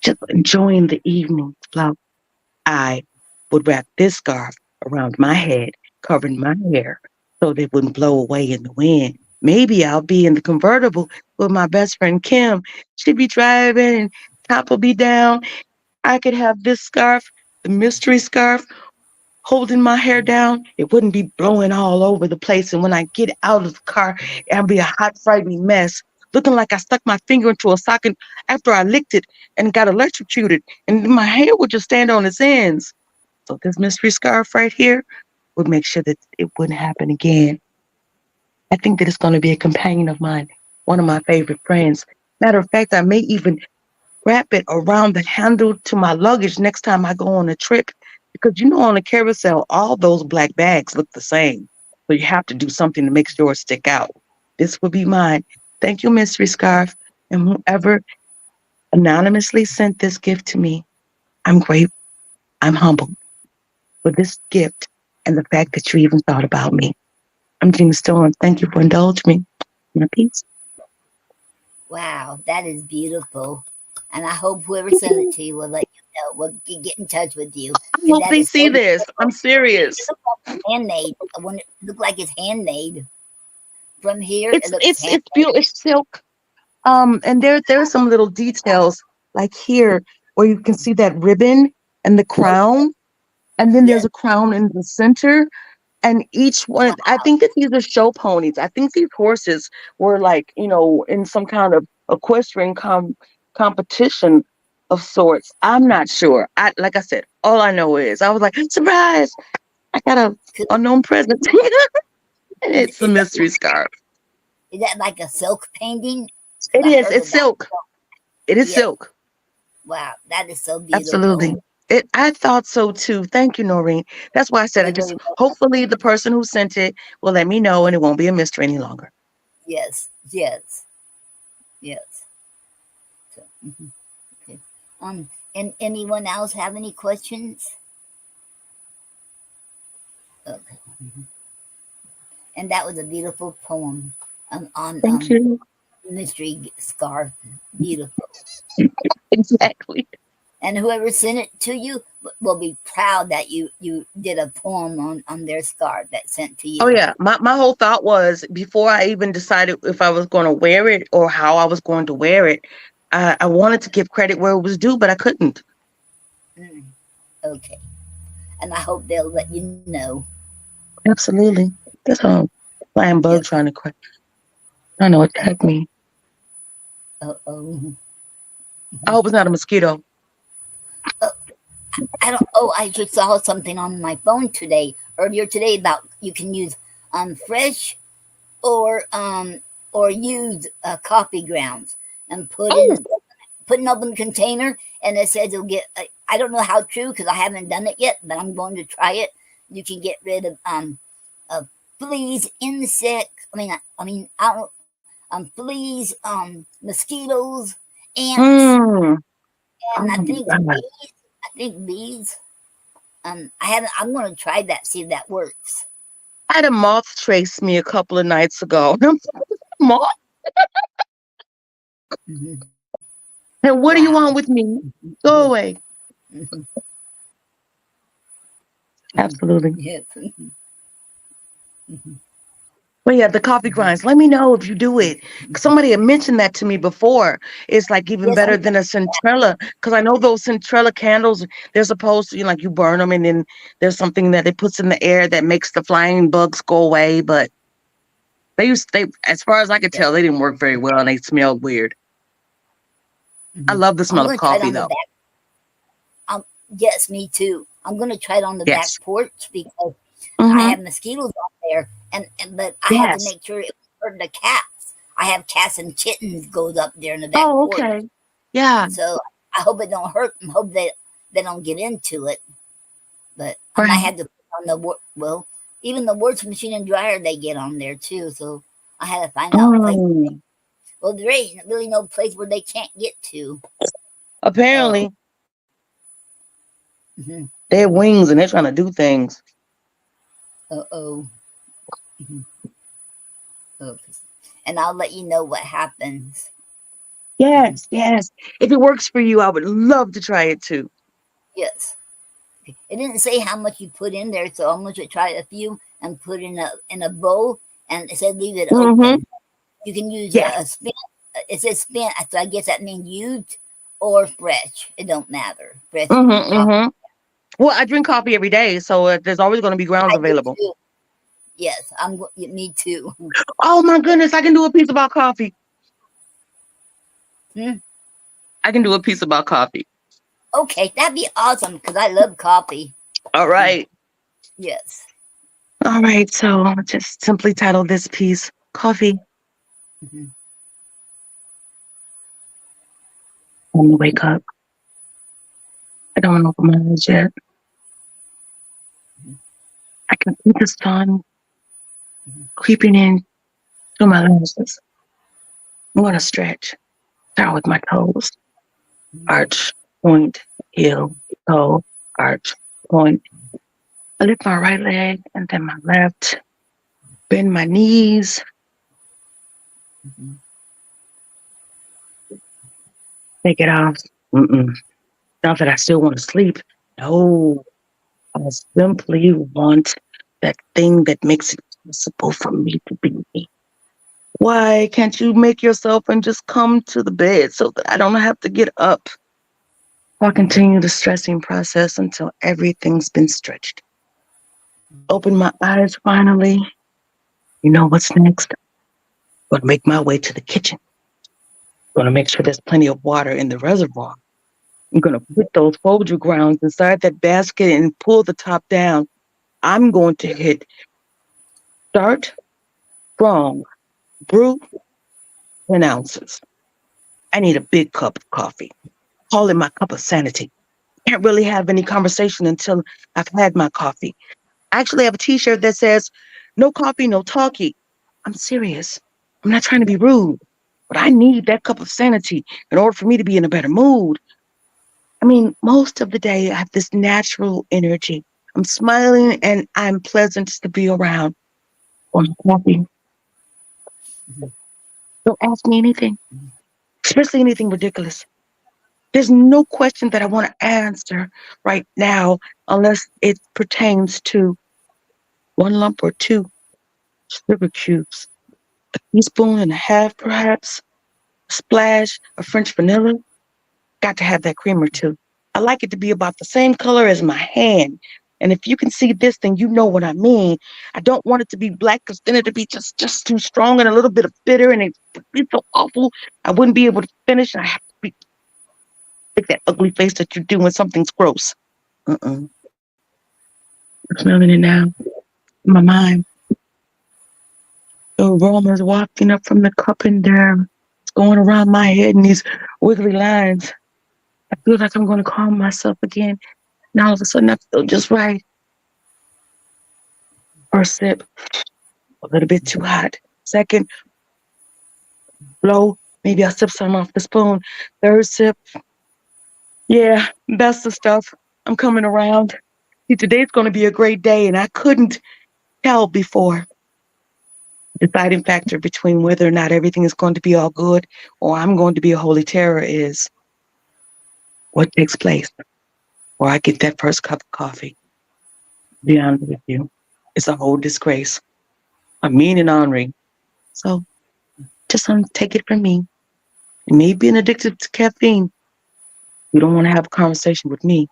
just enjoying the evening flow. I would wrap this scarf around my head, covering my hair so they wouldn't blow away in the wind. Maybe I'll be in the convertible with my best friend Kim. She'd be driving and top will be down. I could have this scarf, the mystery scarf, holding my hair down. It wouldn't be blowing all over the place. And when I get out of the car, it'll be a hot, frightening mess, looking like I stuck my finger into a socket after I licked it and got electrocuted. And my hair would just stand on its ends. So this mystery scarf right here would make sure that it wouldn't happen again. I think that it's going to be a companion of mine, one of my favorite friends. Matter of fact, I may even wrap it around the handle to my luggage next time I go on a trip. Because on a carousel, all those black bags look the same. So you have to do something to make yours stick out. This would be mine. Thank you, Mystery Scarf. And whoever anonymously sent this gift to me, I'm grateful. I'm humbled for this gift and the fact that you even thought about me. I'm Gena Storm. Thank you for indulging me. Peace. Wow, that is beautiful. And I hope whoever sent it to you will let you know. We'll get in touch with you. I Because hope that they is see so this. I'm beautiful. serious. It looks like it's handmade. I want it to look like it's handmade. From here, it It's looks it's handmade. it's beautiful. It's silk. And there's some little details like here where you can see that ribbon and the Oh, crown, and then there's yes. a crown in the center. And each one, I Wow. think that these are show ponies. I think these horses were like, in some kind of equestrian competition of sorts. I'm not sure. Like I said, all I know is I was like, surprise! I got a unknown present, and Is, it's a is, that, mystery scarf. is that like a silk painting? Because It I is. heard It's of that. silk. It is Yeah. silk. Wow. That is so Absolutely. beautiful. I thought so too. Thank you, Noreen. That's why I said I You're just very welcome. hopefully the person who sent it will let me know and it won't be a mystery any longer. Yes. Yes. Yes. So, okay. And anyone else have any questions? Okay. And that was a beautiful poem on Thank you. mystery scarf. Beautiful. Exactly. And whoever sent it to you will be proud that you did a poem on their scarf that sent to Oh you. yeah. My whole thought was before I even decided if I was going to wear it or how I was going to wear it, I wanted to give credit where it was due, but I couldn't. Mm, okay. And I hope they'll let you know. Absolutely. That's all. Flying bug Yes. trying to attack me. Oh. I hope it's not a mosquito. Uh, I don't. Oh, I just saw something on my phone today, earlier today, about you can use fresh or use coffee grounds and Oh, put an open container, and it says it'll get. I don't know how true because I haven't done it yet, but I'm going to try it. You can get rid of fleas, insects. I don't. Fleas, mosquitoes, ants, mm. and Oh I my think God. bees. I think bees. I haven't. I'm going to try that. See if that works. I had a moth trace me a couple of nights ago. Moth? Mm-hmm. And what do you Wow. want with me? Go away. Mm-hmm. Absolutely. Yes. Mm-hmm. But yeah, the coffee grinds. Let me know if you do it. Somebody had mentioned that to me before. It's like even Yes, I'm better going than a to try that. Centrella. Because I know those Centrella candles, they're supposed to, like you burn them and then there's something that it puts in the air that makes the flying bugs go away. But as far as I could Yes. tell, they didn't work very well and they smelled weird. I Mm-hmm. love the I'm smell of going to try it coffee on the though. back. Yes, me too. I'm going to try it on the back Yes. porch because I Mm-hmm. have mosquitoes on there, and but I have to Yes. make sure it for the cats. I have cats and kittens goes up there in the back Oh, porch, okay. Yeah. so I hope it don't hurt them. Hope they don't get into it. But I might Right. have to put on the well. Even the words machine and dryer they get on there too. So I had to find out place. Mm, Well, there ain't really no place where they can't get to. Oh, apparently, mm-hmm. they have wings and they're trying to do things. Oh, mm-hmm. Oh. And I'll let you know what happens. Mm-hmm. Yes, yes. If it works for you, I would love to try it too. Yes. It didn't say how much you put in there, so I'm going to try a few and put in a bowl, and it said leave it Mm-hmm. open. You can use Yes. a spin. It says spin, so I guess that means used or fresh. It don't matter. Fresh Mm-hmm. coffee. Mm-hmm. Well, I drink coffee every day, so there's always going to be grounds I do available. too. Yes, me too. Oh my goodness, I can do a piece about coffee. Hmm? I can do a piece about coffee. Okay, that'd be awesome because I love coffee. All Mm, right. yes. All right. So I'll just simply title this piece Coffee. Hmm. When you wake up, I don't open my eyes yet. I can see the sun creeping in through my lenses. I'm going to stretch. Start with my toes. Arch, point, heel, toe, arch, point. I lift my right leg and then my left. Bend my knees. Hmm. Take it off. Mm-mm. Not that I still want to sleep. No, I simply want that thing that makes it possible for me to be me. Why can't you make yourself and just come to the bed so that I don't have to get up? I'll continue the stressing process until everything's been stretched. Open my eyes finally. You know what's next? I'm gonna make my way to the kitchen. I'm gonna make sure there's plenty of water in the reservoir. I'm gonna put those Folger grounds inside that basket and pull the top down. I'm going to hit start strong, brew 10 ounces. I need a big cup of coffee. Call it my cup of sanity. Can't really have any conversation until I've had my coffee. I actually have a t-shirt that says, no coffee, no talkie. I'm serious. I'm not trying to be rude, but I need that cup of sanity in order for me to be in a better mood. I mean, most of the day I have this natural energy. I'm smiling and I'm pleasant to be around. Or coffee. Don't ask me anything, especially anything ridiculous. There's no question that I want to answer right now unless it pertains to one lump or two sugar cubes, a teaspoon and a half, perhaps, a splash of French vanilla. Got to have that cream or two. I like it to be about the same color as my hand. And if you can see this, then you know what I mean. I don't want it to be black because then it'd be just too strong and a little bit of bitter and it'd be so awful. I wouldn't be able to finish. I have to be like that ugly face that you do when something's gross. Uh-uh. I'm smelling it now in my mind. The aroma's wafting up from the cup and there. It's going around my head in these wiggly lines. I feel like I'm going to calm myself again. Now all of a sudden I feel just right. First sip, a little bit too hot. Second, blow. Maybe I'll sip some off the spoon. Third sip, yeah, that's the stuff. I'm coming around. See, today's going to be a great day, and I couldn't tell before. The deciding factor between whether or not everything is going to be all good or I'm going to be a holy terror is what takes place where I get that first cup of coffee. To be honest with you, it's a whole disgrace. I'm mean and ornery. So just take it from me. You may be addicted to caffeine. You don't want to have a conversation with me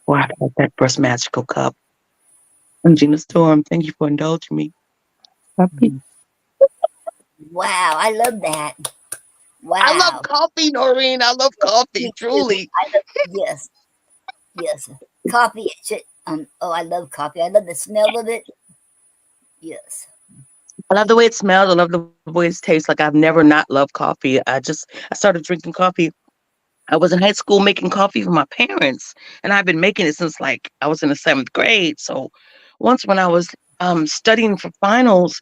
or I've had that first magical cup. I'm Gena Storm. Thank you for indulging me. Happy. Hmm. Wow, I love that. I love Wow. coffee, Noreen. I love coffee, Me too. truly. I love, yes, yes. Coffee. It should, oh, I love coffee. I love the smell of it. Yes. I love the way it smells. I love the way it tastes. Like I've never not loved coffee. I started drinking coffee. I was in high school making coffee for my parents, and I've been making it since like I was in the 7th grade. So once when I was studying for finals,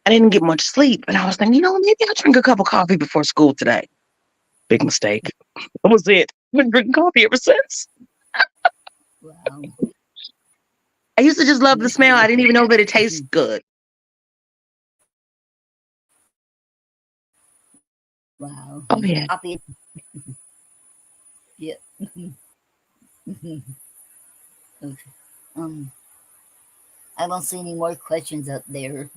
I didn't get much sleep. And I was like, maybe I'll drink a cup of coffee before school today. Big mistake. That was it. I've been drinking coffee ever since. Wow. I used to just love the smell. I Okay. didn't even know that it tastes good. Wow. Oh, yeah. Copy. Yeah. Okay. Um, I don't see any more questions up there.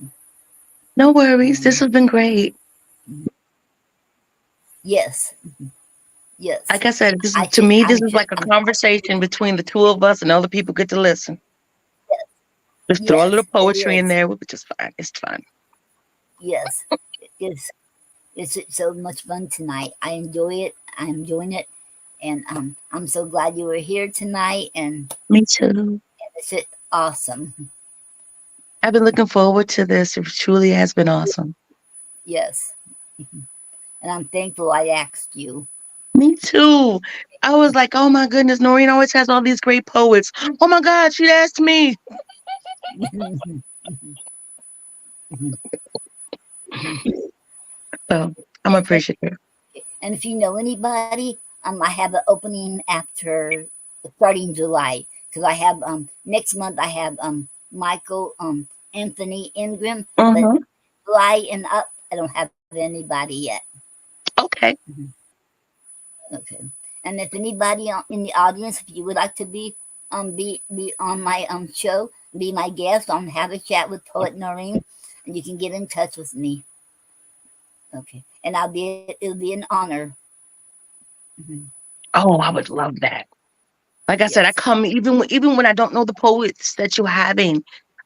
No worries. This Um, has been great. yes. Yes. Like I said, I to should. me, this I is should. like a conversation between the two of us, and other people get to listen. Just throw a little Yes, it poetry in is. there, which is fine. It's fun. Yes, it's it's so much fun tonight. I enjoy it. I'm enjoying it, and I'm so glad you were here tonight. And Me too. it's just awesome. I've been looking forward to this. It truly has been awesome. Yes, and I'm thankful I asked you. Me too. I was like, oh my goodness, Noreen always has all these great poets. Oh my God, she asked me. So I'm and, and appreciative. and if you know anybody, I have an opening after starting July because I have next month I have Michael Anthony Ingram, but Mm-hmm. July and up I don't have anybody yet. Okay. Mhm. Okay. And if anybody in the audience, if you would like to be on my show, be my guest on Have a Chat with Poet Noreen, and you can get in touch with me. Okay. And it'll be an honor. Mhm. Oh, I would love that. Like I said, I Yes. come even when I don't know the poets that you're having.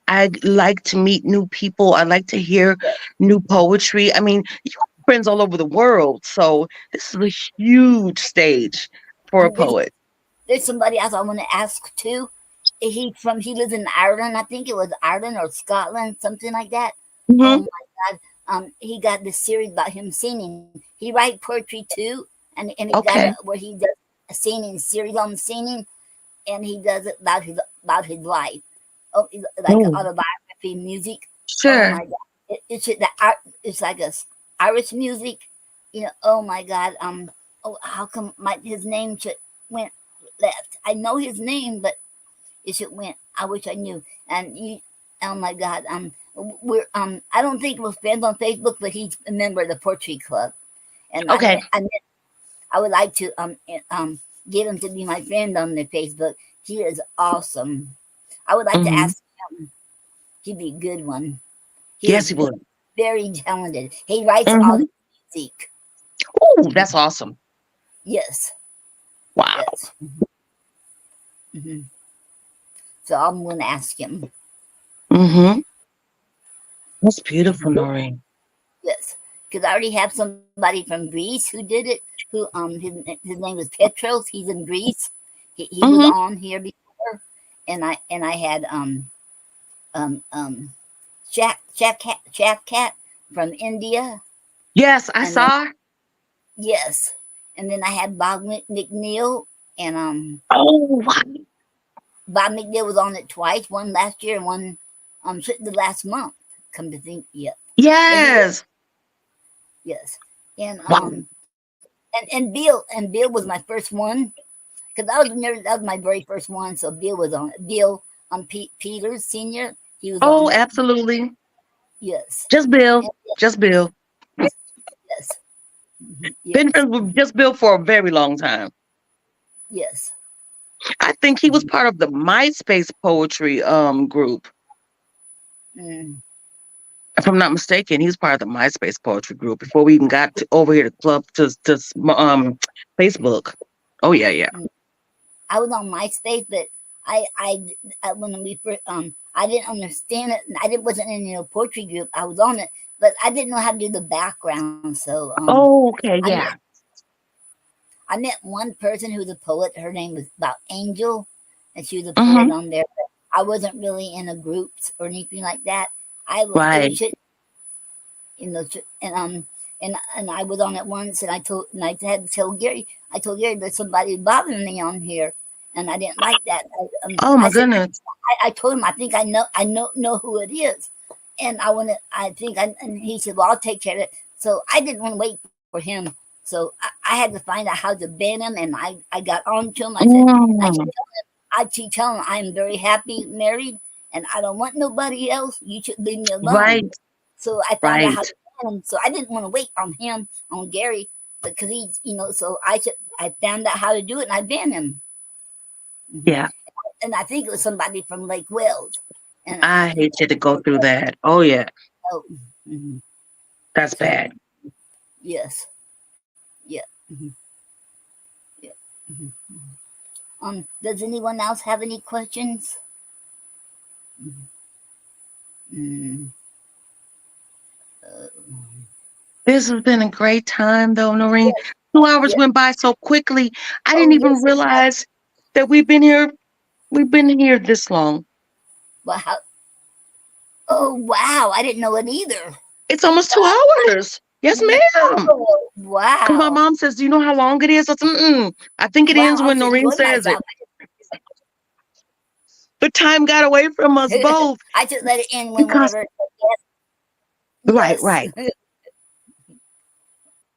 I like to meet new people. I like to hear Yes. new poetry. I mean, you have friends all over the world, so this is a huge stage for a And poet. there's somebody else I want to ask too. He lives in Ireland. I think it was Ireland or Scotland, something like that. Oh Hmm. my God. He got this series about him singing. He write poetry too, and he got Okay. where he does a singing series on singing, and he does it about his life. Oh, like Oh, autobiography music. Oh sure. my God, it's the art. It's like Irish music. Oh my God. Oh, how come his name should went left? I know his name, but it should went. I wish I knew. And you, oh my God. We're I don't think we're friends on Facebook, but he's a member of the Poetry Club, and Okay. I would like to get him to be my friend on the Facebook. He is awesome. I would like to Hmm. ask him. He'd be a good one. He Yes, is he would. very talented. He writes all Hmm. the music. Oh, that's awesome. Yes, Wow. yes. Hmm. So I'm going to ask him. Hmm. That's beautiful, Mhm. Noreen. Yes, because I already have somebody from Greece who did it. Who his name was Petros. He's in Greece. He was Hmm. on here before, and I had um Chap Cat from India, Yes, I and then saw. yes, and then I had Bob McNeil, and Oh, wow. Bob McNeil was on it twice, one last year and one the last month. Come to think, yeah, but he was Yes. yes, and Wow. Bill was my first one because that was my very first one. So Bill was on it. Bill Peters Senior, he was on Oh, it. absolutely. Yes, Just Bill. and Just Bill. yes, Been yes, friends with just Bill for a very long time. yes. I think he was part of the MySpace poetry group. Mm. If I'm not mistaken, he was part of the MySpace poetry group before we even got over here to club to Facebook. Oh yeah, yeah. Mm. I was on MySpace, but when we first I didn't understand it. I didn't wasn't in a poetry group. I was on it, but I didn't know how to do the background. So Oh, okay, I met yeah. I met one person who was a poet. Her name was about Angel, and she was a poet Mm-hmm. on there. But I wasn't really in a groups or anything like that. It was Right. shit, and I was on it once, and I had to tell Gary. I told Gary there's somebody bothering me on here, and I didn't like that. Oh I my said, goodness. I told him, I think I know who it is, and I want to. I think, and he said, well, I'll take care of it. So I didn't want to wait for him. So I had to find out how to ban him, and I got on to him. I said, Mm, I keep telling him I'm very happy married, and I don't want nobody else. You should leave me alone. right, So I found out how right. to ban him. So I didn't want to wait on him, on Gary, because he, So I found out how to do it, and I banned him. Hmm. Yeah. And I think it was somebody from Lake Wells, and I I think hate you to go through that. Oh yeah. so. Hmm. That's So bad. yes, yeah, hmm, yeah. Hmm. Does anyone else have any questions? Mm, uh, This has been a great time though, Noreen. yes, 2 hours yes. went by so quickly. I didn't Oh, even yes, it has. realize that we've been here this long. Well, how? Oh, wow! I didn't know it either. It's almost 2 hours. Yes, ma'am. Oh, Because my wow! mom says, "Do you know how long it is?" I said, "Mm-mm. I think it Wow! ends I'm when so Noreen enjoying says it. myself. The time got away from us both I just let it in when because, whenever. right, Yes. right.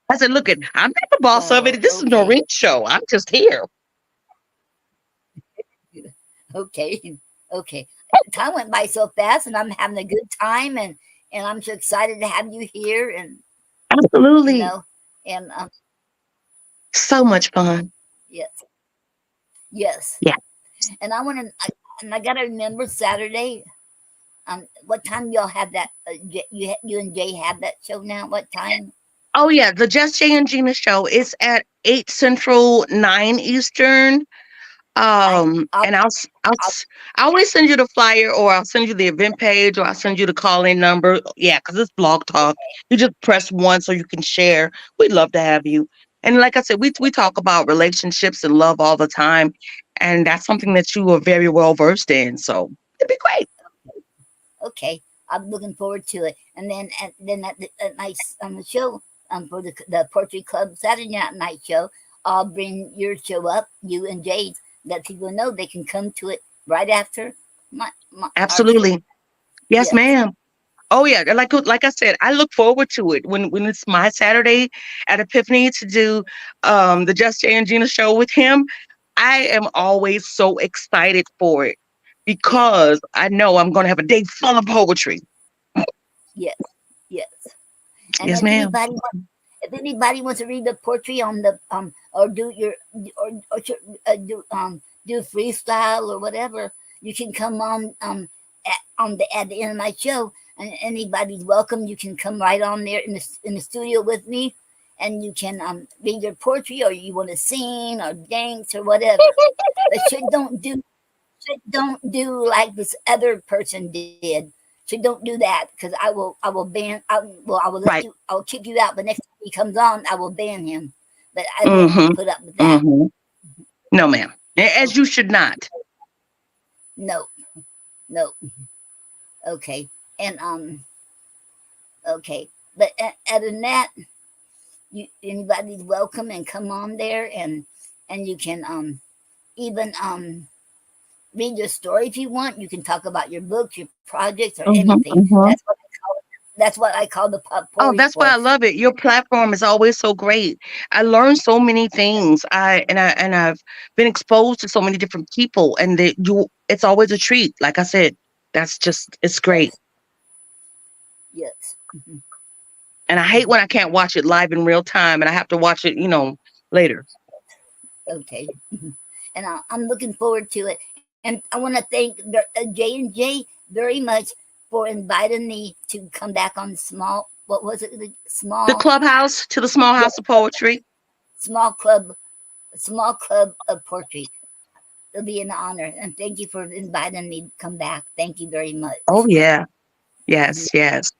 I said, "Look, I'm not the boss of Oh, it. This is okay, Noreen's show. I'm just here." okay, okay. Time went by so fast, and I'm having a good time, and I'm so excited to have you here, and you Absolutely. know, and So much fun. yes, yes. Yeah. And and I gotta remember Saturday. What time y'all have that? You and Jay have that show now? What time? Oh yeah, the Just Jay and Gina show is at 8 Central, 9 Eastern. I I'll, And I'll I always send you the flyer, or I'll send you the event page, or I'll send you the call-in number. Yeah, because it's Blog Talk. You just press one so you can share. We'd love to have you. And like I said, we talk about relationships and love all the time, and that's something that you are very well versed in. So it'd be great. okay. I'm looking forward to it. And then at night on the show for the Poetry Club Saturday night show, I'll bring your show up, you and Jay's, that people know they can come to it right after our show. Absolutely. Yes, Yes, ma'am. Oh yeah, like I said, I look forward to it when it's my Saturday at Epiphany to do the Just Jay and Gina show with him. I am always so excited for it yes, because I know I'm going to have a day full of poetry. yes, yes. And Yes, ma'am. if anybody wants to read the poetry on the or do your do freestyle or whatever, you can come on at the end of my show, and anybody's welcome. You can come right on there in the studio with me, and you can read your poetry, or you want to sing or dance or whatever. But should don't do like this other person did. Should don't do that, because I will ban I will let Right. you I will kick you out. But next time he comes on, I will ban him. But I won't Mm-hmm. put up with that. Mm-hmm. No, ma'am. As Okay. you should not. No, no. Okay. And okay. But other than that, anybody's welcome, and come on there, and you can even read your story if you want. You can talk about your books, your projects, or Mm-hmm. anything. Mm-hmm. That's what I call the Oh, poetry that's why I porch. love it. Your platform is always so great. I learned so many things. I've been exposed to so many different people, and it's always a treat. Like I said, it's great. Yes, yes. Hmm. And I hate when I can't watch it live in real time, and I have to watch it, later. Okay. Mhm. And I'm looking forward to it. And I want to thank J and J very much for inviting me to come back on small. What was it? The The small, clubhouse to the small yeah, house of poetry. small club, small club of poetry. It'll be an honor, and thank you for inviting me to come back. Thank you very Oh much. yeah, Mhm. yes, yes.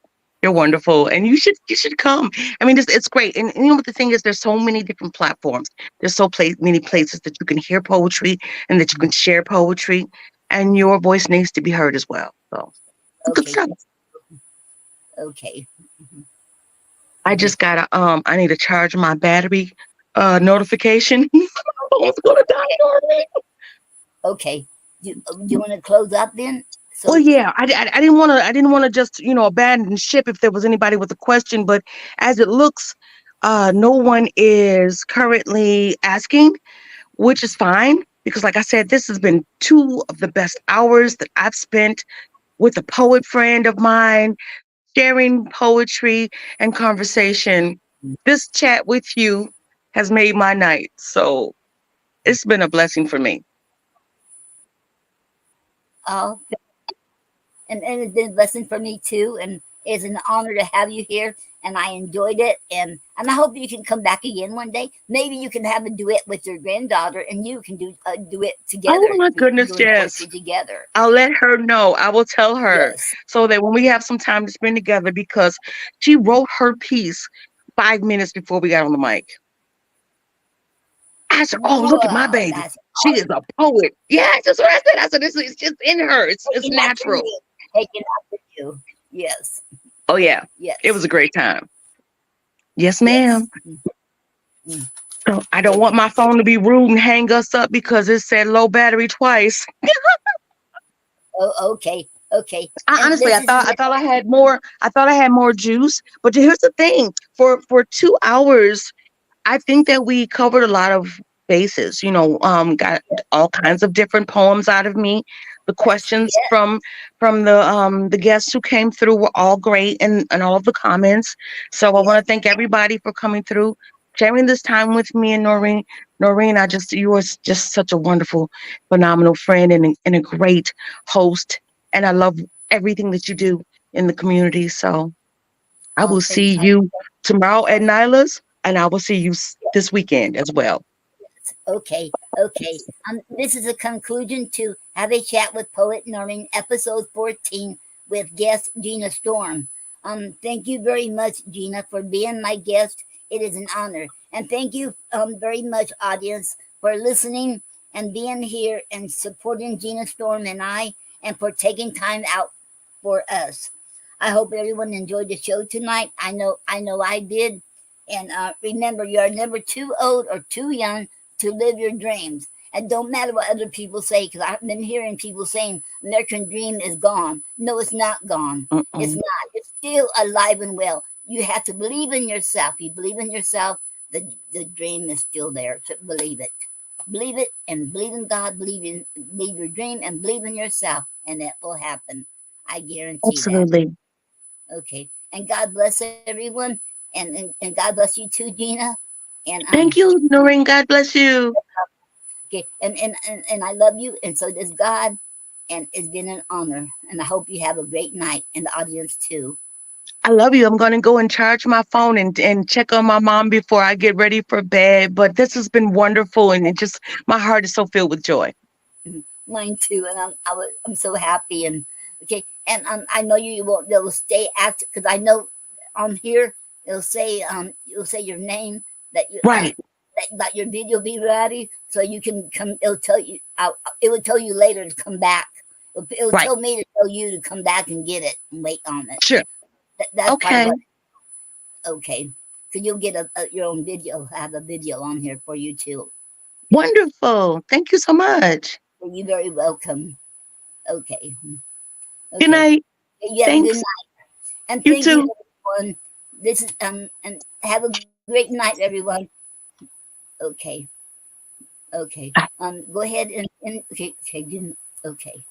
You're wonderful, and you should come. I mean, it's great, and you know what the thing is? There's so many different platforms. There's many places that you can hear poetry and that you can share poetry, and your voice needs to be heard as well. So it's good Okay, stuff. okay. Mhm. I Mhm. just gotta I need to charge my battery notification. Phone's gonna die already. Okay. Do you want to close up then? Well, So, yeah, I didn't want to just abandon ship if there was anybody with a question, but as it looks, no one is currently asking, which is fine because, like I said, this has been two of the best hours that I've spent with a poet friend of mine, sharing poetry and conversation. This chat with you has made my night, so it's been a blessing for me. oh, and it's been a blessing for me too. And it's an honor to have you here. And I enjoyed it. And I hope you can come back again one day. Maybe you can have a duet with your granddaughter, and you can do a duet Oh together, my goodness, doing yes. poetry together. I'll let her know. I will tell her Yes. so that when we have some time to spend together, because she wrote her piece 5 minutes before we got on the mic. I said, "Oh, look at my Wow, baby. that's She is a poet." Yeah, that's what I said. I said, "This is just in her. It's taking after natural." you. Taking after you. Yes. Oh yeah, it Yes. was a great time. Yes, Yes. ma'am. Mm. So I don't want Okay. my phone to be rude and hang us up because it said low battery twice. Oh, okay. Okay. I, And honestly, this is I thought I had more. I thought I had more juice. But here's the thing: for 2 hours, I think that we covered a lot of bases, got all kinds of different poems out of me. The yes. questions Yes. from the guests who came through were all great and all of the comments. So I want Yes. to thank everybody for coming through, sharing this time with me and Noreen. Noreen, you are just such a wonderful, phenomenal friend and a great host. And I love everything that you do in the community. So I Oh, will thank see you. you tomorrow at Oh, Nyla's, and I will see you this weekend as well. okay, okay. This is a conclusion to Have a Chat with Poet Noreen, episode 14, with guest Gena Storm. Thank you very much, Gena, for being my guest. It is an honor. And thank you very much, audience, for listening and being here and supporting Gena Storm and I, and for taking time out for us. I hope everyone enjoyed the show tonight. I know I did. And remember, you are never too old or too young to live your dreams. And don't matter what other people say, because I've been hearing people saying American dream is gone. No, it's not gone. It's Mm-mm. not. It's still alive and well. You have to believe in yourself. You believe in yourself, the dream is still there. So believe it. Believe it and believe in God, believe your dream and believe in yourself, and it will happen. I guarantee that. Absolutely. Okay. And God bless everyone. And God bless you too, Gena. And Thank you, Noreen. God bless you. okay, and I love you, and so does God. And it's been an honor. And I hope you have a great night, and the audience too. I love you. I'm going to go and charge my phone and check on my mom before I get ready for bed. But this has been wonderful, and my heart is so filled with joy. Mine too. And I'm so happy. And okay, and I know you won't be able to stay active, because I know on here it'll say your name, that Right, that your video be ready, so you can come. It'll tell you. It will tell you later to come back. It'll right. tell me to tell you to come back and get it and wait on it. Sure. That's part of Okay. what. Okay, so you'll get your own video. Have a video on here for you too. Wonderful. Thank you so much. So you're very welcome. Okay, Good okay. night. You have a good Thanks. night, and You thank you, too. everyone. This is and have a great night, everyone. Okay, okay. Go ahead and okay, okay, okay.